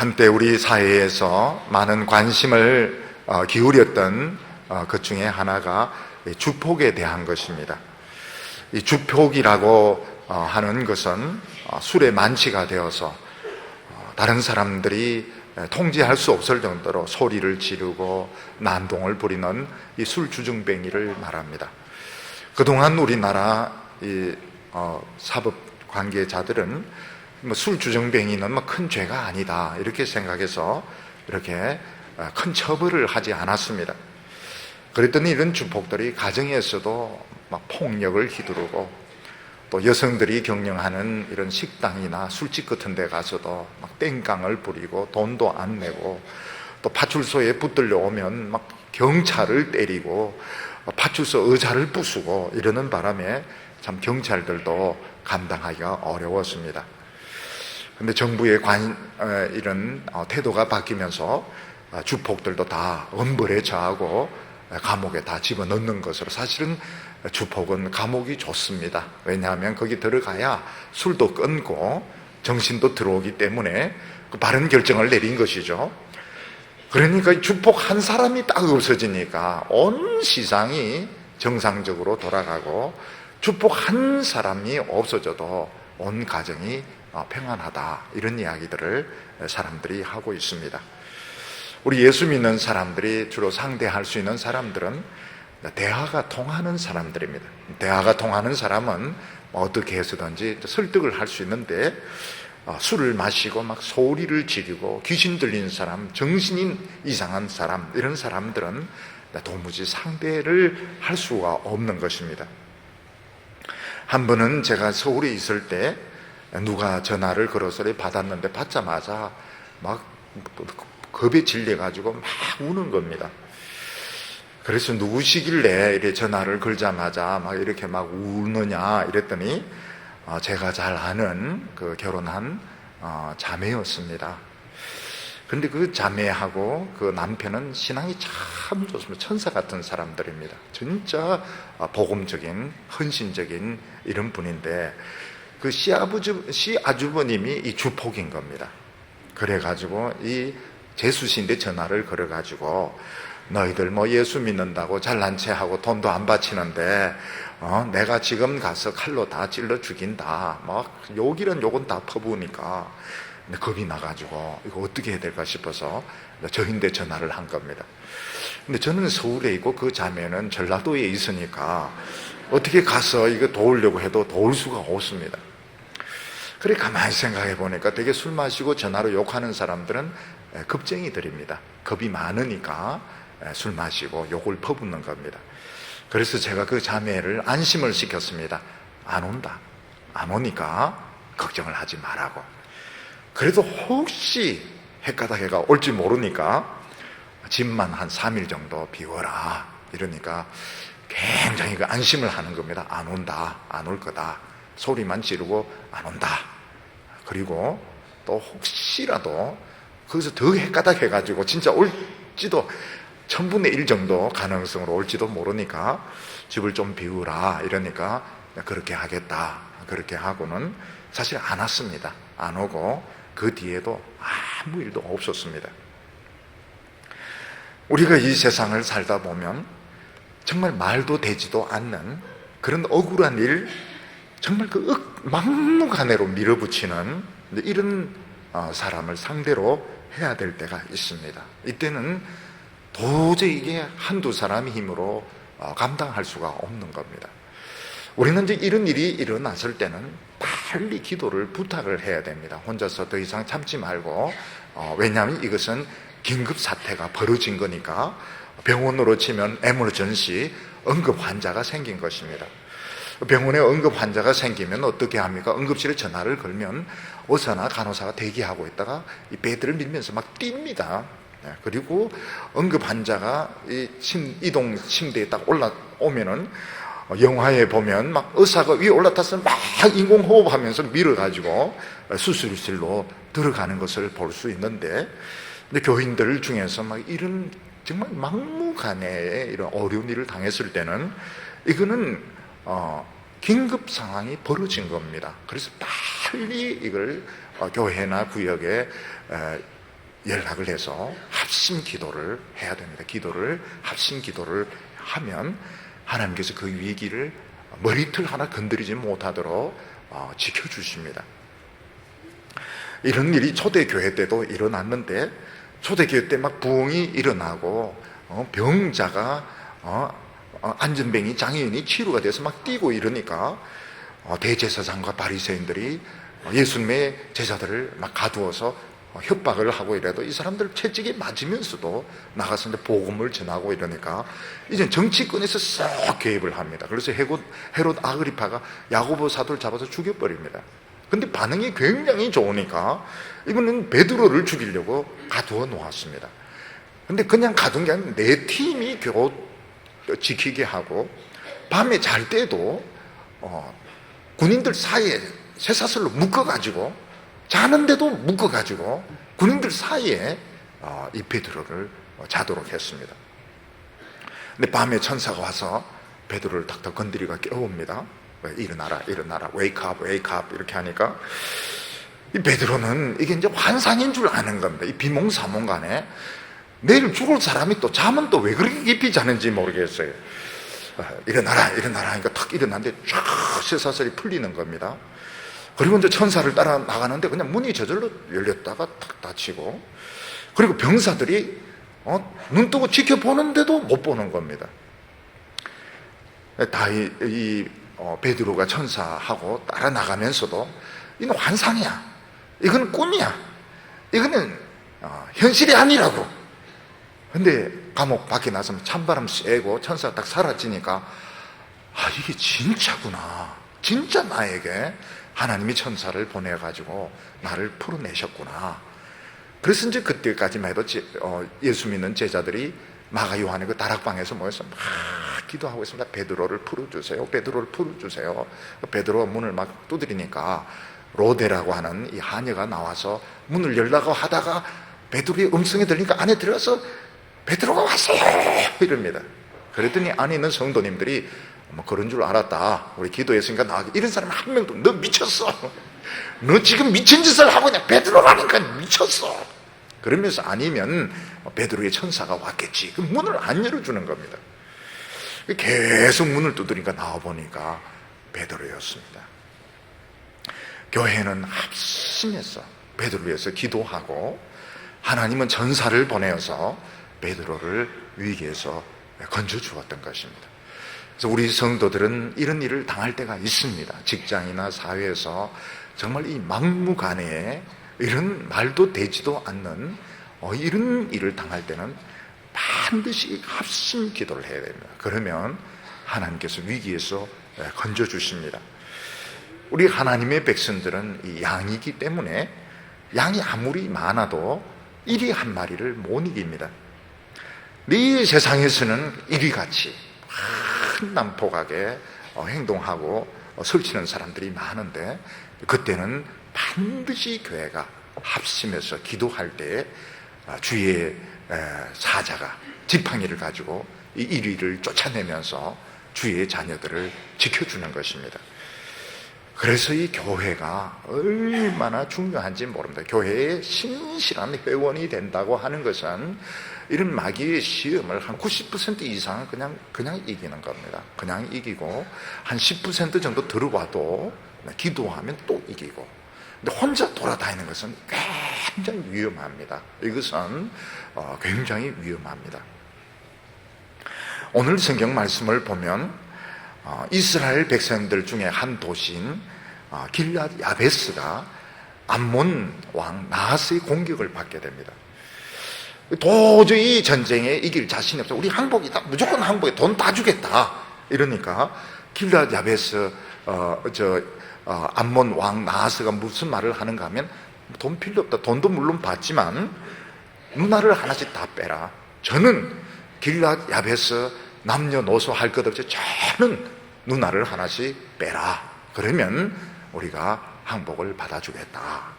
한때 우리 사회에서 많은 관심을 기울였던 것 중에 하나가 주폭에 대한 것입니다. 이 주폭이라고 하는 것은 술에 만취가 되어서 다른 사람들이 통제할 수 없을 정도로 소리를 지르고 난동을 부리는 이 술주정뱅이를 말합니다. 그동안 우리나라 사법 관계자들은 술주정뱅이는 큰 죄가 아니다 이렇게 생각해서 이렇게 큰 처벌을 하지 않았습니다. 그랬더니 이런 주폭들이 가정에서도 막 폭력을 휘두르고, 또 여성들이 경영하는 이런 식당이나 술집 같은 데 가서도 막 땡깡을 부리고 돈도 안 내고, 또 파출소에 붙들려 오면 막 경찰을 때리고 파출소 의자를 부수고 이러는 바람에 참 경찰들도 감당하기가 어려웠습니다. 그런데 정부의 이런 태도가 바뀌면서 주폭들도 다 엄벌에 처하고 감옥에 다 집어넣는 것으로, 사실은 주폭은 감옥이 좋습니다. 왜냐하면 거기 들어가야 술도 끊고 정신도 들어오기 때문에 그 바른 결정을 내린 것이죠. 그러니까 주폭 한 사람이 딱 없어지니까 온 시장이 정상적으로 돌아가고, 주폭 한 사람이 없어져도 온 가정이 평안하다, 이런 이야기들을 사람들이 하고 있습니다. 우리 예수 믿는 사람들이 주로 상대할 수 있는 사람들은 대화가 통하는 사람들입니다. 대화가 통하는 사람은 어떻게 해서든지 설득을 할 수 있는데, 술을 마시고 막 소리를 지르고 귀신 들린 사람, 정신이 이상한 사람, 이런 사람들은 도무지 상대를 할 수가 없는 것입니다. 한 번은 제가 서울에 있을 때 누가 전화를 걸어서 받았는데, 받자마자 막 겁에 질려가지고 막 우는 겁니다. 그래서 누구시길래 이렇게 전화를 걸자마자 막 이렇게 막 우느냐 이랬더니 제가 잘 아는 그 결혼한 자매였습니다. 근데 그 자매하고 그 남편은 신앙이 참 좋습니다. 천사 같은 사람들입니다. 진짜 복음적인, 헌신적인 이런 분인데, 그 시아주버님이 이 주폭인 겁니다. 그래가지고 이 재수신데 전화를 걸어가지고, 너희들 뭐 예수 믿는다고 잘난 체하고 돈도 안 바치는데 내가 지금 가서 칼로 다 찔러 죽인다, 막 욕이란 욕은 다 퍼부으니까 겁이 나가지고 이거 어떻게 해야 될까 싶어서 저인데 전화를 한 겁니다. 근데 저는 서울에 있고 그 자매는 전라도에 있으니까 어떻게 가서 이거 도우려고 해도 도울 수가 없습니다. 그래 가만히 생각해 보니까 되게 술 마시고 전화로 욕하는 사람들은 겁쟁이들입니다. 겁이 많으니까 술 마시고 욕을 퍼붓는 겁니다. 그래서 제가 그 자매를 안심을 시켰습니다. 안 온다, 안 오니까 걱정을 하지 말라고. 그래도 혹시 헷가닥해가 올지 모르니까 집만 한 3일 정도 비워라 이러니까 굉장히 그 안심을 하는 겁니다. 안 온다, 안 올 거다, 소리만 지르고 안 온다. 그리고 또 혹시라도 거기서 더 헷가닥해가지고 진짜 올지도 1000분의 1 정도 가능성으로 올지도 모르니까 집을 좀 비우라 이러니까 그렇게 하겠다. 그렇게 하고는 사실 안 왔습니다. 안 오고 그 뒤에도 아무 일도 없었습니다. 우리가 이 세상을 살다 보면 정말 말도 되지도 않는 그런 억울한 일, 정말 그 막무가내로 밀어붙이는 이런 사람을 상대로 해야 될 때가 있습니다. 이때는 도저히 이게 한두 사람의 힘으로 감당할 수가 없는 겁니다. 우리는 이제 이런 일이 일어났을 때는 빨리 기도를 부탁을 해야 됩니다. 혼자서 더 이상 참지 말고, 왜냐하면 이것은 긴급 사태가 벌어진 거니까. 병원으로 치면 에머전시 응급 환자가 생긴 것입니다. 병원에 응급 환자가 생기면 어떻게 합니까? 응급실에 전화를 걸면 의사나 간호사가 대기하고 있다가 이 배들을 밀면서 막 뜁니다. 그리고 응급 환자가 이 이동 침대에 딱 올라오면은, 영화에 보면 막 의사가 위에 올라타서 막 인공호흡하면서 밀어가지고 수술실로 들어가는 것을 볼 수 있는데, 근데 교인들 중에서 막 이런 정말 막무가내의 이런 어려운 일을 당했을 때는 이거는 긴급 상황이 벌어진 겁니다. 그래서 빨리 이걸 교회나 구역에 연락을 해서 합심 기도를 해야 됩니다. 합심 기도를 하면 하나님께서 그 위기를 머리털 하나 건드리지 못하도록 지켜주십니다. 이런 일이 초대교회 때도 일어났는데, 초대교회 때 막 부흥이 일어나고 병자가 안전뱅이 장애인이 치료가 돼서 막 뛰고 이러니까 대제사장과 바리새인들이 예수님의 제자들을 막 가두어서 협박을 하고 이래도 이 사람들 채찍에 맞으면서도 나가서 이제 복음을 전하고 이러니까 이제 정치권에서 싹 개입을 합니다. 그래서 헤롯 아그리파가 야고보 사도를 잡아서 죽여버립니다. 근데 반응이 굉장히 좋으니까 이분은 베드로를 죽이려고 가두어 놓았습니다. 근데 그냥 가둔 게 아니라 네 팀이 겨우 지키게 하고, 밤에 잘 때도 군인들 사이에 쇠사슬로 묶어가지고, 자는데도 묶어가지고 군인들 사이에 이 베드로를 자도록 했습니다. 근데 밤에 천사가 와서 베드로를 탁탁 건드리고 깨웁니다. 일어나라, wake up 이렇게 하니까 이 베드로는 이게 이제 환상인 줄 아는 겁니다. 이 비몽사몽간에 내일 죽을 사람이 또 잠은 또 왜 그렇게 깊이 자는지 모르겠어요. 일어나라 하니까 탁 일어났는데 쫙 쇠사슬이 풀리는 겁니다. 그리고 이제 천사를 따라 나가는데 그냥 문이 저절로 열렸다가 탁 닫히고, 그리고 병사들이 눈 뜨고 지켜보는데도 못 보는 겁니다. 다 베드로가 천사하고 따라 나가면서도 이건 환상이야, 이건 꿈이야, 이거는 현실이 아니라고. 근데 감옥 밖에 나서 찬바람 쐬고 천사가 딱 사라지니까 이게 진짜구나, 진짜 나에게 하나님이 천사를 보내가지고 나를 풀어내셨구나. 그래서 이제 그때까지만 해도 예수 믿는 제자들이 마가 요한의 그 다락방에서 모여서 막 기도하고 있습니다. 베드로를 풀어주세요, 베드로를 풀어주세요. 베드로가 문을 막 두드리니까 로데라고 하는 이 하녀가 나와서 문을 열라고 하다가 베드로의 음성이 들리니까 안에 들어가서 베드로가 왔어요 이럽니다. 그랬더니 안에 있는 성도님들이 그런 줄 알았다, 우리 기도했으니까 나가게. 이런 사람 한 명도, 너 미쳤어, 너 지금 미친 짓을 하고 있냐, 베드로라니까 미쳤어. 그러면서 아니면 베드로의 천사가 왔겠지. 그 문을 안 열어주는 겁니다. 계속 문을 두드리니까 나와보니까 베드로였습니다. 교회는 합심해서 베드로를 위해서 기도하고, 하나님은 전사를 보내어서 베드로를 위기에서 건져주었던 것입니다. 그래서 우리 성도들은 이런 일을 당할 때가 있습니다. 직장이나 사회에서 정말 이 막무가내에 이런 말도 되지도 않는 이런 일을 당할 때는 반드시 합심 기도를 해야 됩니다. 그러면 하나님께서 위기에서 건져주십니다. 우리 하나님의 백성들은 이 양이기 때문에 양이 아무리 많아도 이리 한 마리를 못 이깁니다. 이 세상에서는 이리같이 큰 난폭하게 행동하고 설치는 사람들이 많은데, 그때는 반드시 교회가 합심해서 기도할 때 주의 사자가 지팡이를 가지고 이 이리를 쫓아내면서 주의 자녀들을 지켜주는 것입니다. 그래서 이 교회가 얼마나 중요한지 모릅니다. 교회의 신실한 회원이 된다고 하는 것은 이런 마귀의 시험을 한 90% 이상 그냥 이기는 겁니다. 그냥 이기고 한 10% 정도 들어와도 기도하면 또 이기고. 근데 혼자 돌아다니는 것은 굉장히 위험합니다. 이것은 굉장히 위험합니다. 오늘 성경 말씀을 보면 이스라엘 백성들 중에 한 도시인 길앗 야베스가 암몬 왕 나하스의 공격을 받게 됩니다. 도저히 전쟁에 이길 자신이 없어. 우리 항복이다, 무조건 항복에 돈 다 주겠다 이러니까 길앗 야베스 암몬 왕 나하스가 무슨 말을 하는가 하면, 돈 필요 없다, 돈도 물론 받지만 누나를 하나씩 다 빼라. 저는 길앗 야베스 남녀노소 할 것 없이 저는 누나를 하나씩 빼라. 그러면 우리가 항복을 받아주겠다.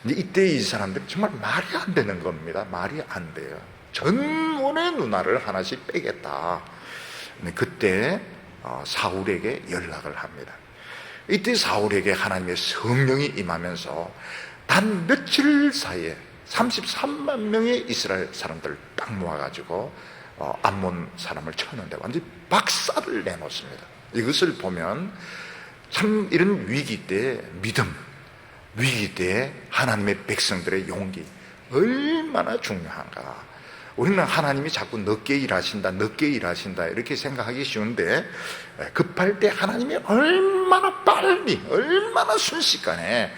이때 이 사람들이 정말 말이 안 되는 겁니다. 말이 안 돼요. 전원의 누나를 하나씩 빼겠다. 그때 사울에게 연락을 합니다. 이때 사울에게 하나님의 성령이 임하면서 단 며칠 사이에 33만 명의 이스라엘 사람들을 딱 모아가지고 암몬 사람을 쳤는데 완전히 박살을 내놓습니다. 이것을 보면 참 이런 위기 때 믿음, 위기 때 하나님의 백성들의 용기 얼마나 중요한가. 우리는 하나님이 자꾸 늦게 일하신다 이렇게 생각하기 쉬운데, 급할 때 하나님이 얼마나 빨리, 얼마나 순식간에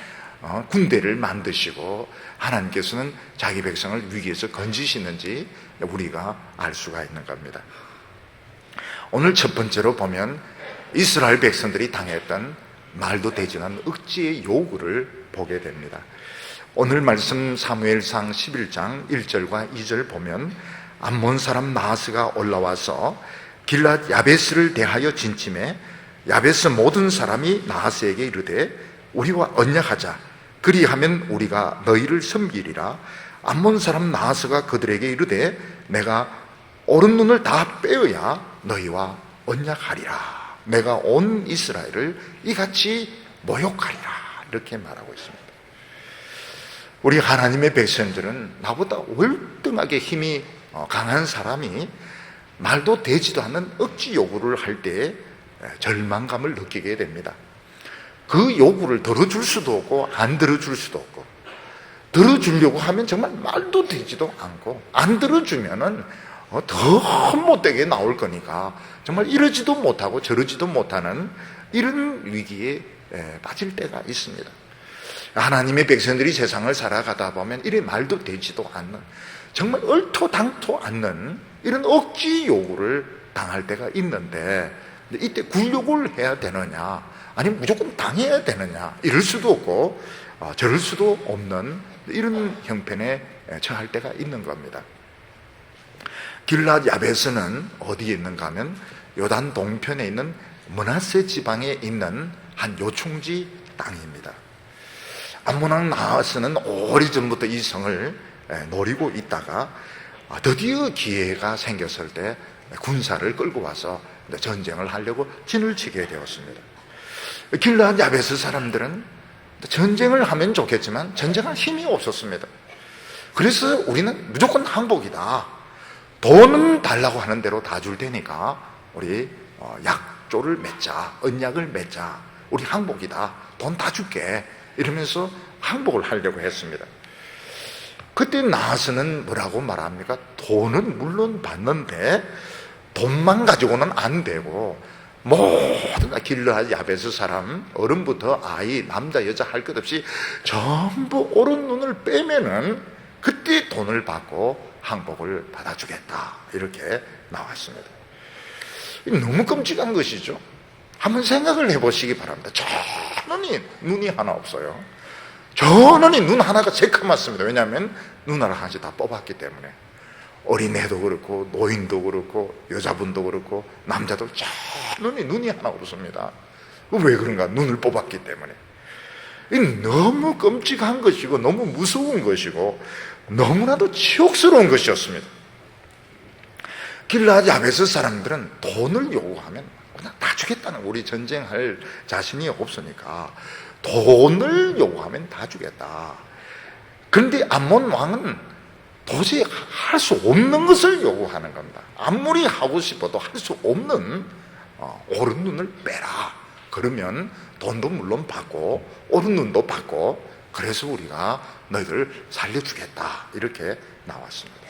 군대를 만드시고 하나님께서는 자기 백성을 위기에서 건지시는지 우리가 알 수가 있는 겁니다. 오늘 첫 번째로 보면 이스라엘 백성들이 당했던 말도 되지 않은 억지의 요구를 보게 됩니다. 오늘 말씀 사무엘상 11장 1절과 2절 보면 암몬 사람 나하스가 올라와서 길랏 야베스를 대하여 진침해 야베스 모든 사람이 나하스에게 이르되 우리와 언약하자. 그리하면 우리가 너희를 섬기리라. 암몬 사람 나하스가 그들에게 이르되 내가 오른 눈을 다 빼어야 너희와 언약하리라. 내가 온 이스라엘을 이같이 모욕하리라. 이렇게 말하고 있습니다. 우리 하나님의 백성들은 나보다 월등하게 힘이 강한 사람이 말도 되지도 않는 억지 요구를 할 때 절망감을 느끼게 됩니다. 그 요구를 들어줄 수도 없고 안 들어줄 수도 없고, 들어주려고 하면 정말 말도 되지도 않고, 안 들어주면은 더 못되게 나올 거니까 정말 이러지도 못하고 저러지도 못하는 이런 위기에 빠질 때가 있습니다. 하나님의 백성들이 세상을 살아가다 보면 이래 말도 되지도 않는, 정말 얼토당토 않는 이런 억지 요구를 당할 때가 있는데, 이때 굴욕을 해야 되느냐 아니면 무조건 당해야 되느냐, 이럴 수도 없고 저럴 수도 없는 이런 형편에 처할 때가 있는 겁니다. 길랏 야베스는 어디에 있는가 하면 요단 동편에 있는 므낫세 지방에 있는 한 요충지 땅입니다. 암몬 왕 나하스는 오래전부터 이 성을 노리고 있다가 드디어 기회가 생겼을 때 군사를 끌고 와서 전쟁을 하려고 진을 치게 되었습니다. 길랏 야베스 사람들은 전쟁을 하면 좋겠지만 전쟁할 힘이 없었습니다. 그래서 우리는 무조건 항복이다. 돈은 달라고 하는 대로 다 줄 테니까 우리 약조를 맺자, 언약을 맺자. 우리 항복이다. 돈 다 줄게. 이러면서 항복을 하려고 했습니다. 그때 나하스는 뭐라고 말합니까? 돈은 물론 받는데 돈만 가지고는 안 되고 모든 길랏 야베스 사람, 어른부터 아이, 남자, 여자 할 것 없이 전부 오른 눈을 빼면은 그때 돈을 받고 항복을 받아주겠다. 이렇게 나왔습니다. 너무 끔찍한 것이죠. 한번 생각을 해보시기 바랍니다. 전원이 눈이 하나 없어요. 전원이 눈 하나가 새까맣습니다. 왜냐하면 눈알 하나씩 다 뽑았기 때문에. 어린애도 그렇고 노인도 그렇고 여자분도 그렇고 남자도 전원이 눈이 하나 없습니다. 왜 그런가? 눈을 뽑았기 때문에. 너무 끔찍한 것이고 너무 무서운 것이고 너무나도 치욕스러운 것이었습니다. 길랏 야베스 사람들은 돈을 요구하면 그냥 다 주겠다는, 우리 전쟁할 자신이 없으니까 돈을 요구하면 다 주겠다. 그런데 암몬 왕은 도저히 할 수 없는 것을 요구하는 겁니다. 아무리 하고 싶어도 할 수 없는 오른 눈을 빼라. 그러면 돈도 물론 받고 오른 눈도 받고, 그래서 우리가 너희들 살려주겠다. 이렇게 나왔습니다.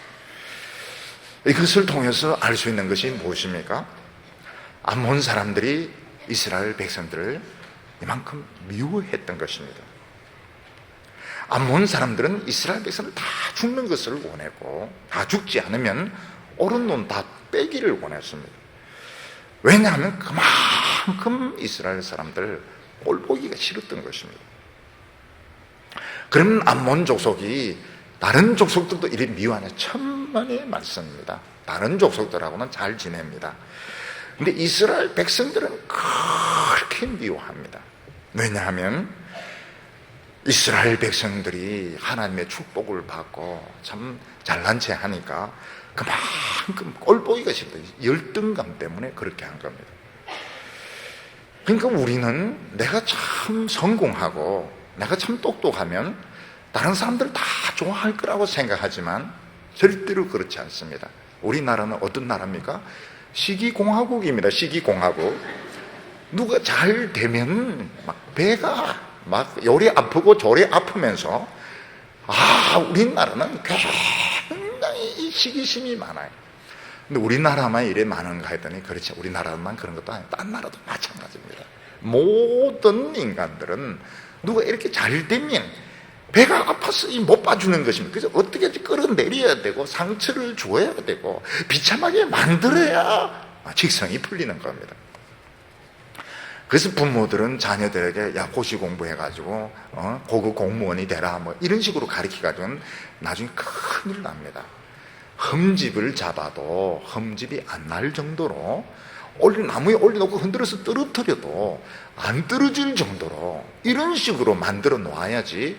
이것을 통해서 알 수 있는 것이 무엇입니까? 암몬 사람들이 이스라엘 백성들을 이만큼 미워했던 것입니다. 암몬 사람들은 이스라엘 백성을 다 죽는 것을 원했고, 다 죽지 않으면 오른 눈 다 빼기를 원했습니다. 왜냐하면 그만큼 이스라엘 사람들 꼴보기가 싫었던 것입니다. 그러면 암몬 족속이 다른 족속들도 이리 미워하냐? 천만의 말씀입니다. 다른 족속들하고는 잘 지냅니다. 근데 이스라엘 백성들은 그렇게 미워합니다. 왜냐하면 이스라엘 백성들이 하나님의 축복을 받고 참 잘난 체 하니까 그만큼 꼴보기가 싫다. 열등감 때문에 그렇게 한 겁니다. 그러니까 우리는 내가 참 성공하고 내가 참 똑똑하면 다른 사람들 다 좋아할 거라고 생각하지만 절대로 그렇지 않습니다. 우리나라는 어떤 나라입니까? 시기공화국입니다. 시기공화국. 누가 잘 되면 막 배가 막 요리 아프고 저리 아프면서 우리나라는 굉장히 시기심이 많아요. 근데 우리나라만 이래 많은가 했더니 그렇지, 우리나라만 그런 것도 아니고 딴 나라도 마찬가지입니다. 모든 인간들은 누가 이렇게 잘 되면 배가 아파서 못 봐주는 것입니다. 그래서 어떻게 끌어내려야 되고 상처를 줘야 되고 비참하게 만들어야 직성이 풀리는 겁니다. 그래서 부모들은 자녀들에게 야 고시 공부해가지고 고급 공무원이 되라 뭐 이런 식으로 가르쳐가지고는 나중에 큰일 납니다. 흠집을 잡아도 흠집이 안 날 정도로 나무에 올려놓고 흔들어서 떨어뜨려도 안 떨어질 정도로 이런 식으로 만들어 놓아야지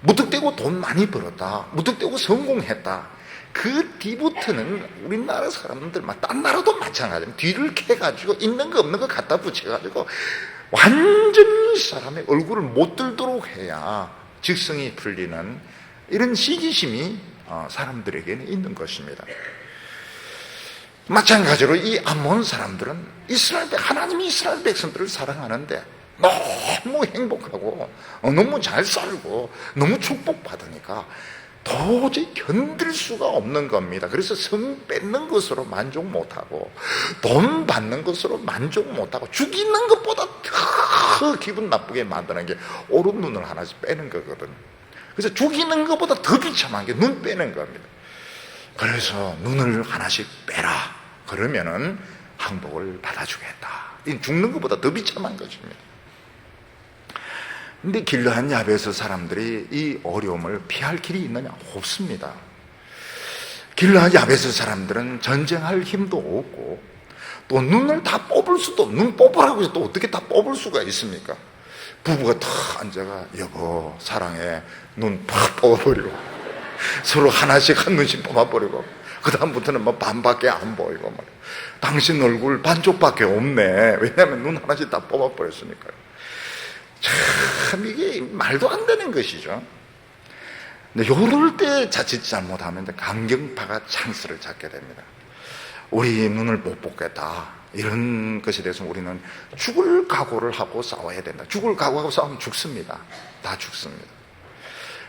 무턱대고 돈 많이 벌었다, 무턱대고 성공했다, 그 뒤부터는 우리나라 사람들, 딴 나라도 마찬가지입니다. 뒤를 캐가지고 있는 거 없는 거 갖다 붙여가지고 완전히 사람의 얼굴을 못 들도록 해야 직성이 풀리는 이런 시기심이 사람들에게는 있는 것입니다. 마찬가지로 이 암몬 사람들은 하나님이 이스라엘 백성들을 사랑하는데 너무 행복하고 너무 잘 살고 너무 축복받으니까 도저히 견딜 수가 없는 겁니다. 그래서 성 뺏는 것으로 만족 못하고 돈 받는 것으로 만족 못하고 죽이는 것보다 더 기분 나쁘게 만드는 게 오른 눈을 하나씩 빼는 거거든요. 그래서 죽이는 것보다 더 비참한 게 눈 빼는 겁니다. 그래서 눈을 하나씩 빼라, 그러면은 항복을 받아주겠다. 죽는 것보다 더 비참한 것입니다. 근데 길르한 야베스 사람들이 이 어려움을 피할 길이 있느냐? 없습니다. 길르한 야베스 사람들은 전쟁할 힘도 없고 또 눈을 다 뽑을 수도, 눈 뽑으라고 해서 또 어떻게 다 뽑을 수가 있습니까? 부부가 탁 앉아가 여보 사랑해, 눈 팍 뽑아버리고 서로 하나씩 한 눈씩 뽑아버리고 그 다음부터는 뭐 반밖에 안 보이고 말이야. 당신 얼굴 반쪽밖에 없네. 왜냐하면 눈 하나씩 다 뽑아버렸으니까요. 참 이게 말도 안 되는 것이죠. 근데 요럴 때 자칫 잘못하면 강경파가 찬스를 잡게 됩니다. 우리 눈을 못 뽑겠다, 이런 것에 대해서 우리는 죽을 각오를 하고 싸워야 된다. 죽을 각오하고 싸우면 죽습니다. 다 죽습니다.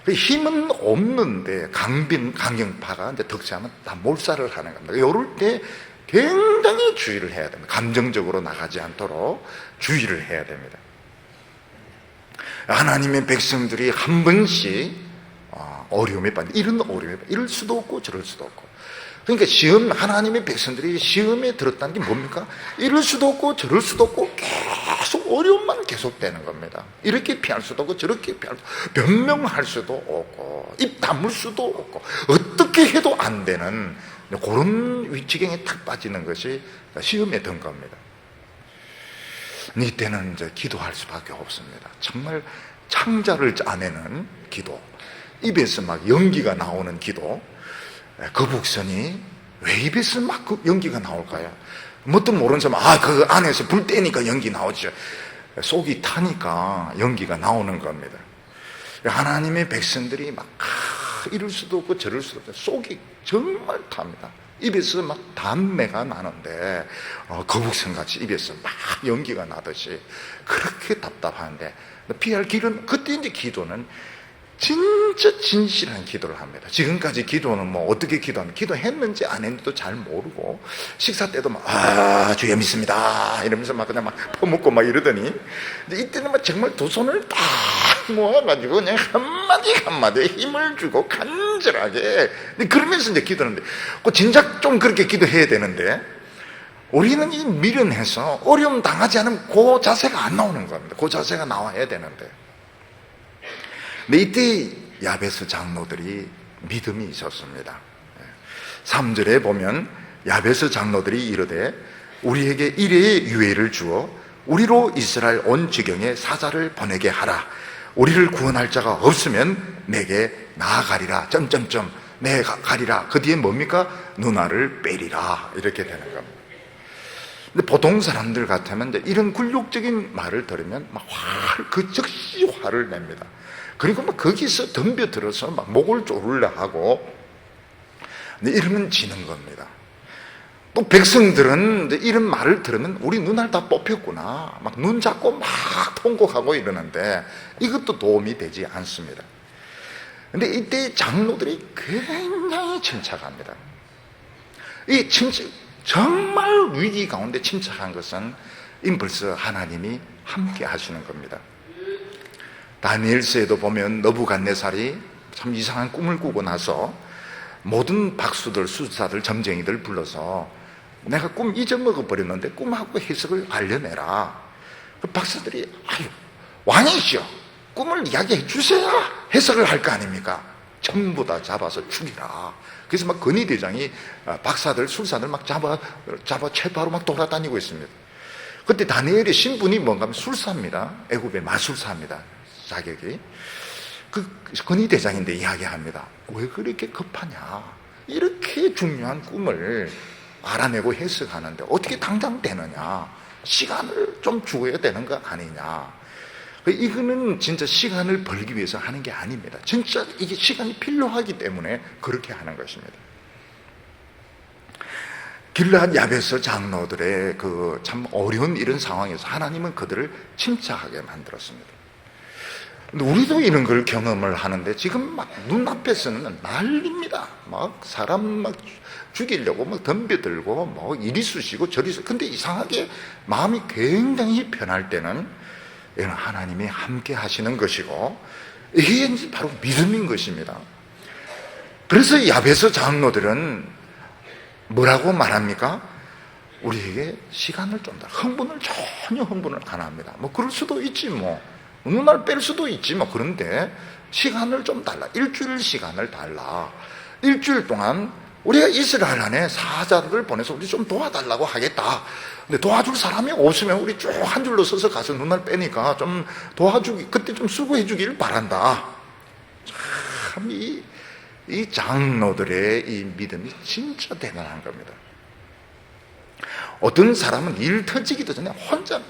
힘은 없는데 강경파가 이제 덕지하면 다 몰살을 하는 겁니다. 요럴 때 굉장히 주의를 해야 됩니다. 감정적으로 나가지 않도록 주의를 해야 됩니다. 하나님의 백성들이 한 번씩 어려움에 빠져, 이럴 수도 없고 저럴 수도 없고. 그러니까 하나님의 백성들이 시험에 들었다는 게 뭡니까? 이럴 수도 없고 저럴 수도 없고 계속 어려움만 계속되는 겁니다. 이렇게 피할 수도 없고 저렇게 피할 수도 없고, 변명할 수도 없고 입 다물 수도 없고 어떻게 해도 안 되는 그런 위치경에 탁 빠지는 것이 시험에 든 겁니다. 이때는 이제 기도할 수밖에 없습니다. 정말 창자를 짜내는 기도, 입에서 막 연기가 나오는 기도. 거북선이 왜 입에서 막 연기가 나올까요? 뭣도 모르는 사람, 그 안에서 불 떼니까 연기 나오죠. 속이 타니까 연기가 나오는 겁니다. 하나님의 백성들이 막 이럴 수도 없고 저럴 수도 없고 속이 정말 탑니다. 입에서 막 담내가 나는데 거북선같이 입에서 막 연기가 나듯이 그렇게 답답한데 피할 길은, 그때 이제 기도는 진짜 진실한 기도를 합니다. 지금까지 기도는 뭐 어떻게 기도하면, 기도했는지 안 했는지도 잘 모르고 식사 때도 막 주여 믿습니다 이러면서 막 그냥 막 퍼먹고 막 이러더니 이때는 막 정말 두 손을 딱 모아가지고 그냥 한마디에 힘을 주고 간절하게 그러면서 이제 기도하는데, 진작 좀 그렇게 기도해야 되는데 우리는 이 미련해서 어려움 당하지 않으면 그 자세가 안 나오는 겁니다. 그 자세가 나와야 되는데. 근데 이때 야베스 장로들이 믿음이 있었습니다. 3절에 보면 야베스 장로들이 이르되 우리에게 일회의 유예를 주어 우리로 이스라엘 온 지경에 사자를 보내게 하라. 우리를 구원할 자가 없으면 내게 나아가리라. 내가 가리라. 그 뒤에 뭡니까? 누나를 빼리라. 이렇게 되는 겁니다. 근데 보통 사람들 같으면 이런 굴욕적인 말을 들으면 막 즉시 화를 냅니다. 그리고 막 거기서 덤벼들어서 막 목을 조르려 하고 이러면 지는 겁니다. 또 백성들은 이런 말을 들으면 우리 눈알 다 뽑혔구나, 막 눈 잡고 막 통곡하고 이러는데 이것도 도움이 되지 않습니다. 근데 이때 장로들이 굉장히 침착합니다. 이 정말 위기 가운데 침착한 것은 벌써 하나님이 함께 하시는 겁니다. 다니엘서에도 보면 너부갓네살이 참 이상한 꿈을 꾸고 나서 모든 박수들, 수사들, 점쟁이들 불러서 내가 꿈 잊어먹어 버렸는데 꿈하고 해석을 알려내라. 그 박사들이 아유 왕이시여, 꿈을 이야기해 주셔야 해석을 할 거 아닙니까? 전부 다 잡아서 죽이라. 그래서 막 건의대장이 박사들, 술사들 막 잡아 체포하러 막 돌아다니고 있습니다. 그때 다니엘의 신분이 뭔가 하면 술사입니다. 애굽의 마술사입니다. 자격이. 그 건의대장인데 이야기합니다. 왜 그렇게 급하냐? 이렇게 중요한 꿈을 알아내고 해석하는데 어떻게 당장 되느냐? 시간을 좀 주어야 되는 거 아니냐? 이거는 진짜 시간을 벌기 위해서 하는 게 아닙니다. 진짜 이게 시간이 필요하기 때문에 그렇게 하는 것입니다. 길르앗 야베스 장로들의 그 참 어려운 이런 상황에서 하나님은 그들을 침착하게 만들었습니다. 근데 우리도 이런 걸 경험을 하는데 지금 막 눈앞에서는 난립니다. 막 사람 막 죽이려고 막 덤벼들고 뭐 이리 쑤시고 저리 쑤시고. 근데 이상하게 마음이 굉장히 편할 때는 이건 하나님이 함께 하시는 것이고 이게 이제 바로 믿음인 것입니다. 그래서 야베스 장로들은 뭐라고 말합니까? 우리에게 시간을 좀 더, 전혀 흥분을 안 합니다. 뭐 그럴 수도 있지 뭐. 눈알 뺄 수도 있지 뭐. 그런데 시간을 좀 달라. 일주일 시간을 달라. 일주일 동안 우리가 이스라엘 안에 사자들을 보내서 우리 좀 도와달라고 하겠다. 근데 도와줄 사람이 없으면 우리 쭉 한 줄로 서서 가서 눈알 빼니까 좀 도와주기, 그때 좀 수고해 주기를 바란다. 참 이 장로들의 이 믿음이 진짜 대단한 겁니다. 어떤 사람은 일 터지기도 전에 혼자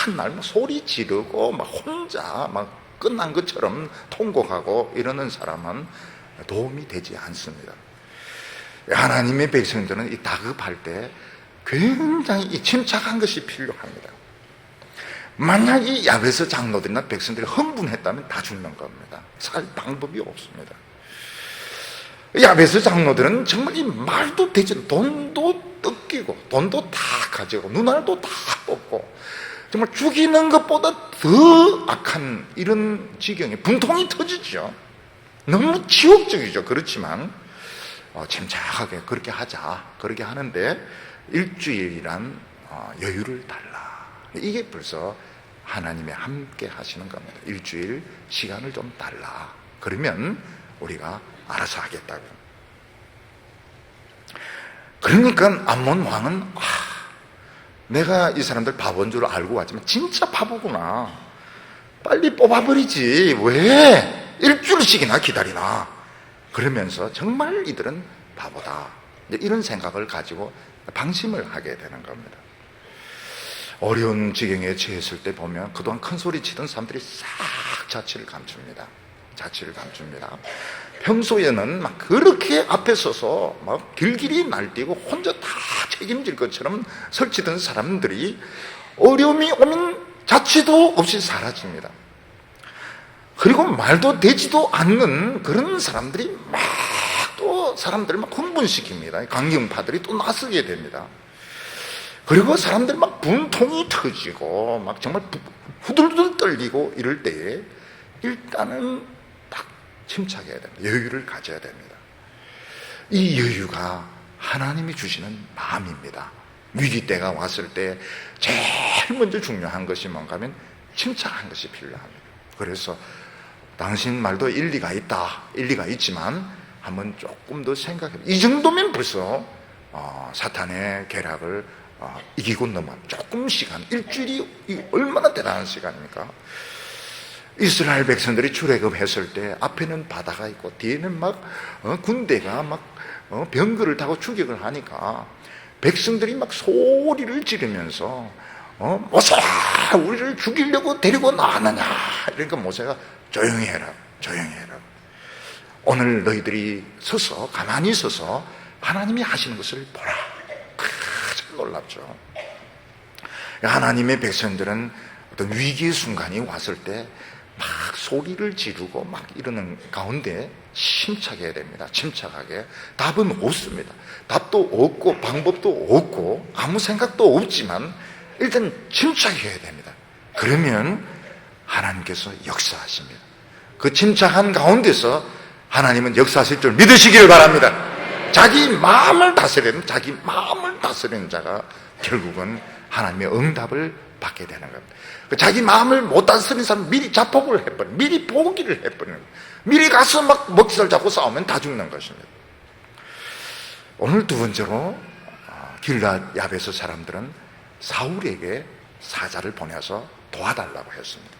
맨날 소리 지르고 막 혼자 막 끝난 것처럼 통곡하고 이러는 사람은 도움이 되지 않습니다. 하나님의 백성들은 이 다급할 때 굉장히 이 침착한 것이 필요합니다. 만약 이 야베스 장로들이나 백성들이 흥분했다면 다 죽는 겁니다. 살 방법이 없습니다. 야베스 장로들은 정말 이 말도 되지, 돈도 뜯기고 돈도 다 가지고 눈알도 다 뽑고 정말 죽이는 것보다 더 악한 이런 지경에 분통이 터지죠. 너무 지옥적이죠. 그렇지만 침착하게 그렇게 하자. 그렇게 하는데 일주일이란 여유를 달라. 이게 벌써 하나님의 함께 하시는 겁니다. 일주일 시간을 좀 달라. 그러면 우리가 알아서 하겠다고. 그러니까 암몬 왕은 내가 이 사람들 바보인 줄 알고 왔지만 진짜 바보구나. 빨리 뽑아버리지. 왜 일주일씩이나 기다리나. 그러면서 정말 이들은 바보다. 이런 생각을 가지고 방심을 하게 되는 겁니다. 어려운 지경에 처했을 때 보면 그동안 큰 소리 치던 사람들이 싹 자취를 감춥니다. 자취를 감춥니다. 평소에는 막 그렇게 앞에 서서 막 길길이 날뛰고 혼자 다 책임질 것처럼 설치던 사람들이 어려움이 오면 자취도 없이 사라집니다. 그리고 말도 되지도 않는 그런 사람들이 막 또 사람들을 막 흥분시킵니다. 강경파들이 또 나서게 됩니다. 그리고 사람들 막 분통이 터지고 막 정말 후들후들 떨리고 이럴 때에 일단은 딱 침착해야 됩니다. 여유를 가져야 됩니다. 이 여유가 하나님이 주시는 마음입니다. 위기 때가 왔을 때 제일 먼저 중요한 것이 뭔가 하면 침착한 것이 필요합니다. 그래서 당신 말도 일리가 있다. 일리가 있지만 한번 조금 더 생각해. 이 정도면 벌써 사탄의 계략을 이기고 넘어. 조금 시간, 일주일이 얼마나 대단한 시간입니까? 이스라엘 백성들이 출애굽했을 때 앞에는 바다가 있고 뒤에는 막 군대가 막 병거를 타고 추격을 하니까 백성들이 막 소리를 지르면서 모세야 우리를 죽이려고 데리고 나왔느냐. 그러니까 모세가 조용히 해라, 조용히 해라. 오늘 너희들이 서서, 가만히 서서 하나님이 하시는 것을 보라. 참 놀랍죠. 하나님의 백성들은 어떤 위기의 순간이 왔을 때 막 소리를 지르고 막 이러는 가운데 침착해야 됩니다. 침착하게. 답은 없습니다. 답도 없고 방법도 없고 아무 생각도 없지만 일단 침착해야 됩니다. 그러면 하나님께서 역사하십니다. 그 침착한 가운데서 하나님은 역사하실 줄 믿으시기를 바랍니다. 자기 마음을 다스리는 자가 결국은 하나님의 응답을 받게 되는 겁니다. 자기 마음을 못 다스리는 사람은 미리 자폭을 해버려요. 미리 포기를 해버리는 거예요. 미리 가서 막 먹살 잡고 싸우면 다 죽는 것입니다. 오늘 두 번째로 길앗 야베스 사람들은 사울에게 사자를 보내서 도와달라고 했습니다.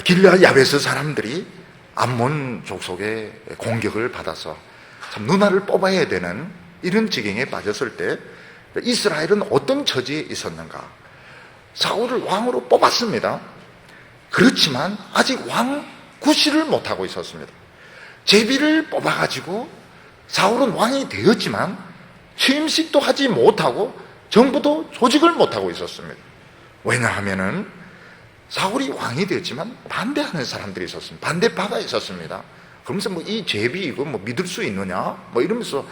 길앗 야베스 사람들이 암몬 족속의 공격을 받아서 참 누나를 뽑아야 되는 이런 지경에 빠졌을 때 이스라엘은 어떤 처지에 있었는가? 사울을 왕으로 뽑았습니다. 그렇지만 아직 왕 구실을 못하고 있었습니다. 제비를 뽑아가지고 사울은 왕이 되었지만 취임식도 하지 못하고 정부도 조직을 못하고 있었습니다. 왜냐하면은 사울이 왕이 되었지만 반대하는 사람들이 있었습니다. 반대파가 있었습니다. 그러면서 뭐 이 제비 이거 뭐 믿을 수 있느냐? 뭐 이러면서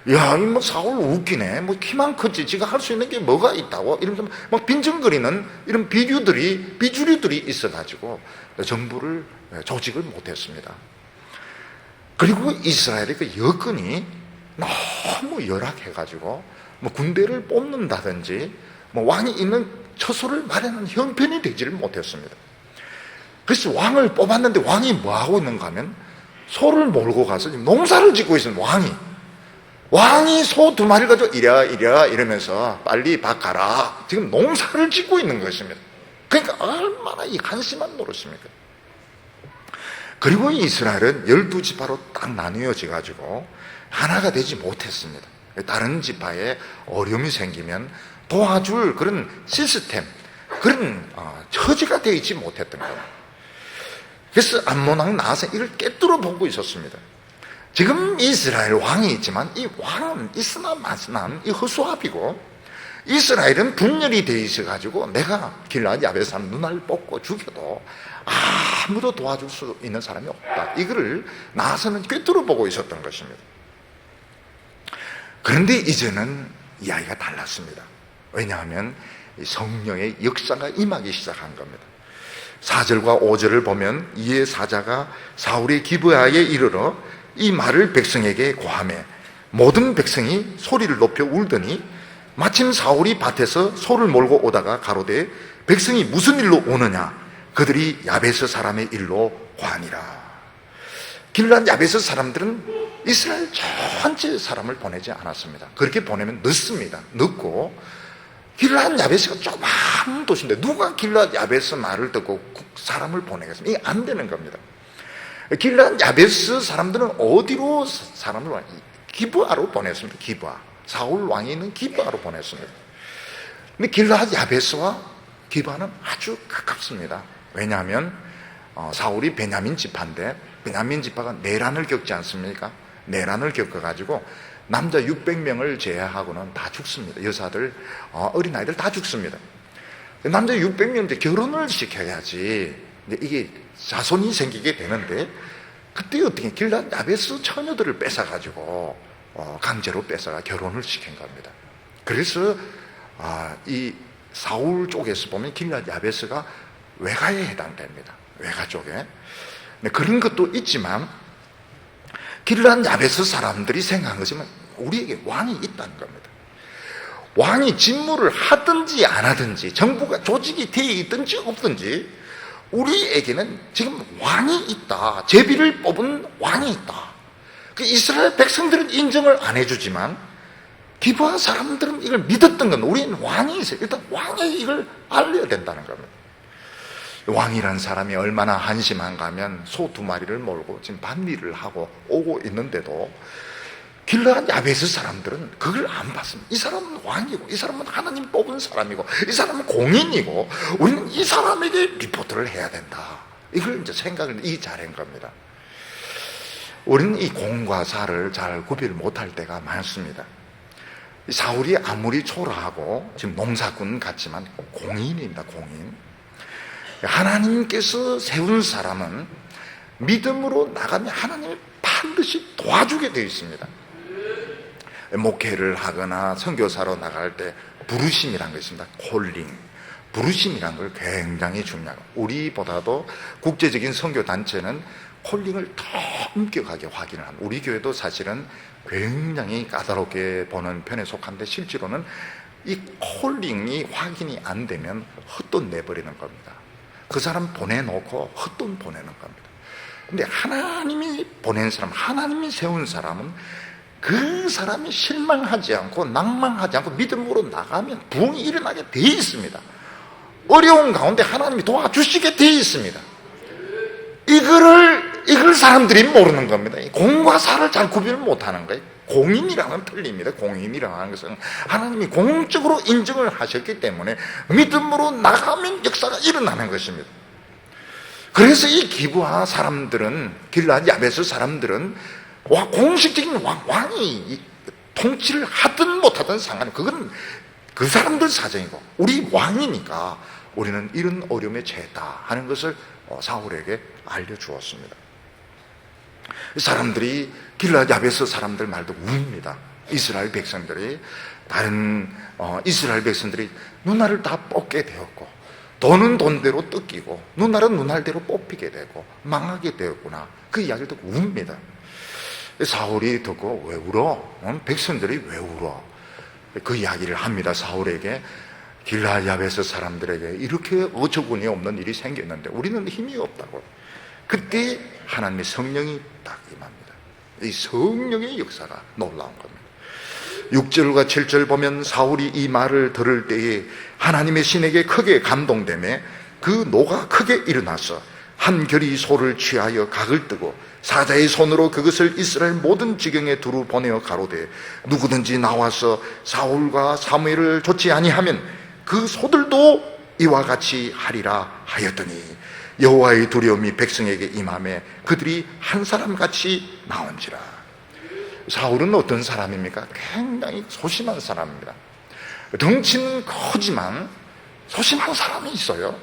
야, 이 뭐 사울 웃기네. 뭐 키만 크지. 지가 할 수 있는 게 뭐가 있다고? 이러면서 막 빈정거리는 이런 비주류들이 있어가지고 정부를 조직을 못했습니다. 그리고 이스라엘의 그 여건이 너무 열악해가지고 뭐 군대를 뽑는다든지 뭐 왕이 있는 처소를 마련하는 형편이 되지를 못했습니다. 그래서 왕을 뽑았는데 왕이 뭐 하고 있는가 하면 소를 몰고 가서 농사를 짓고 있는 왕이 소 2마리를 가지고 이랴 이러면서 빨리 밭 가라. 지금 농사를 짓고 있는 것입니다. 그러니까 얼마나 이 한심한 노릇입니까? 그리고 이스라엘은 12지파로 딱 나뉘어져 가지고 하나가 되지 못했습니다. 다른 지파에 어려움이 생기면 도와줄 그런 시스템, 그런 처지가 되어 있지 못했던 거예요. 그래서 암몬 왕 나아서 이걸 꿰뚫어 보고 있었습니다. 지금 이스라엘 왕이 있지만 이 왕은 있으나 마으나 이 허수아비고 이스라엘은 분열이 되어 있어가지고 내가 길앗 야베스 사람 눈알 뽑고 죽여도 아무도 도와줄 수 있는 사람이 없다. 이거를 나서는 꿰뚫어 보고 있었던 것입니다. 그런데 이제는 이야기가 달랐습니다. 왜냐하면 성령의 역사가 임하기 시작한 겁니다. 4절과 5절을 보면 이에 사자가 사울의 기브아에 이르러 이 말을 백성에게 고하매 모든 백성이 소리를 높여 울더니 마침 사울이 밭에서 소를 몰고 오다가 가로되 백성이 무슨 일로 오느냐? 그들이 야베스 사람의 일로 고하니라. 길앗 야베스 사람들은 이스라엘 전체 사람을 보내지 않았습니다. 그렇게 보내면 늦습니다. 늦고 길앗 야베스가 조그마한 도시인데 누가 길앗 야베스 말을 듣고 사람을 보내겠습니까? 이게 안 되는 겁니다. 길앗 야베스 사람들은 어디로 사람을 기브아로 보냈습니다. 기브아. 사울 왕이 있는 기브아로 보냈습니다. 근데 길앗 야베스와 기브아는 아주 가깝습니다. 왜냐하면 사울이 베냐민 지파인데 베냐민 지파가 내란을 겪지 않습니까? 내란을 겪어가지고 남자 600명을 제외하고는 다 죽습니다. 여자들, 어린아이들 다 죽습니다. 남자 600명인데 결혼을 시켜야지 이게 자손이 생기게 되는데 그때 어떻게 길앗 야베스 처녀들을 뺏어가지고 강제로 뺏어가 결혼을 시킨 겁니다. 그래서 이 사울 쪽에서 보면 길앗 야베스가 외가에 해당됩니다. 외가 쪽에. 그런 것도 있지만 길앗 야베스 사람들이 생각한 것이면 우리에게 왕이 있다는 겁니다. 왕이 직무를 하든지 안 하든지 정부가 조직이 되어 있든지 없든지 우리에게는 지금 왕이 있다. 제비를 뽑은 왕이 있다. 그 이스라엘 백성들은 인정을 안 해주지만 기브아 사람들은 이걸 믿었던 건 우리는 왕이 있어요. 일단 왕이 이걸 알려야 된다는 겁니다. 왕이란 사람이 얼마나 한심한가 하면 소 2마리를 몰고 지금 밭일을 하고 오고 있는데도 길앗 야베스 사람들은 그걸 안 봤습니다. 이 사람은 왕이고 이 사람은 하나님 뽑은 사람이고 이 사람은 공인이고 우리는 이 사람에게 리포트를 해야 된다. 이걸 이제 생각을 이 잘한 겁니다. 우리는 이 공과 사를 잘 구별 못할 때가 많습니다. 사울이 아무리 초라하고 지금 농사꾼 같지만 공인입니다. 공인. 하나님께서 세운 사람은 믿음으로 나가면 하나님이 반드시 도와주게 되어 있습니다. 목회를 하거나 선교사로 나갈 때 부르심이란 것이 있습니다. 콜링. 부르심이란 걸 굉장히 중요하고, 우리보다도 국제적인 선교단체는 콜링을 더 엄격하게 확인을 합니다. 우리 교회도 사실은 굉장히 까다롭게 보는 편에 속한데, 실제로는 이 콜링이 확인이 안 되면 헛돈 내버리는 겁니다. 그 사람 보내놓고 헛돈 보내는 겁니다. 근데 하나님이 보낸 사람, 하나님이 세운 사람은 그 사람이 실망하지 않고 낭망하지 않고 믿음으로 나가면 부흥이 일어나게 돼 있습니다. 어려운 가운데 하나님이 도와주시게 돼 있습니다. 이걸 사람들이 모르는 겁니다. 공과 사를 잘 구별 못하는 거예요. 공인이랑은 틀립니다. 공인이라는 것은 하나님이 공적으로 인정을 하셨기 때문에 믿음으로 나가면 역사가 일어나는 것입니다. 그래서 이 기브아 사람들은, 길앗 야베스 사람들은 공식적인 왕이 통치를 하든 못하든 상관이, 그건 그 사람들 사정이고, 우리 왕이니까 우리는 이런 어려움에 처했다 하는 것을 사울에게 알려주었습니다. 사람들이 길앗 야베스 사람들 말도 웁니다. 이스라엘 백성들이, 다른 이스라엘 백성들이 누나를 다 뽑게 되었고, 돈은 돈대로 뜯기고, 누나는 누나대로 뽑히게 되고 망하게 되었구나, 그 이야기를 듣고 웁니다. 사울이 듣고, 왜 울어? 백성들이 왜 울어? 그 이야기를 합니다. 사울에게, 길앗 야베스 사람들에게 이렇게 어처구니 없는 일이 생겼는데 우리는 힘이 없다고. 그때 하나님의 성령이 딱 임합니다. 이 성령의 역사가 놀라운 겁니다. 6절과 7절 보면 사울이 이 말을 들을 때에 하나님의 신에게 크게 감동되매 그 노가 크게 일어나서 한 결이 소를 취하여 각을 뜨고 사자의 손으로 그것을 이스라엘 모든 지경에 두루 보내어 가로되, 누구든지 나와서 사울과 사무엘을 좇지 아니하면 그 소들도 이와 같이 하리라 하였더니, 여호와의 두려움이 백성에게 임하매 그들이 한 사람같이 나온지라. 사울은 어떤 사람입니까? 굉장히 소심한 사람입니다. 덩치는 크지만 소심한 사람이 있어요.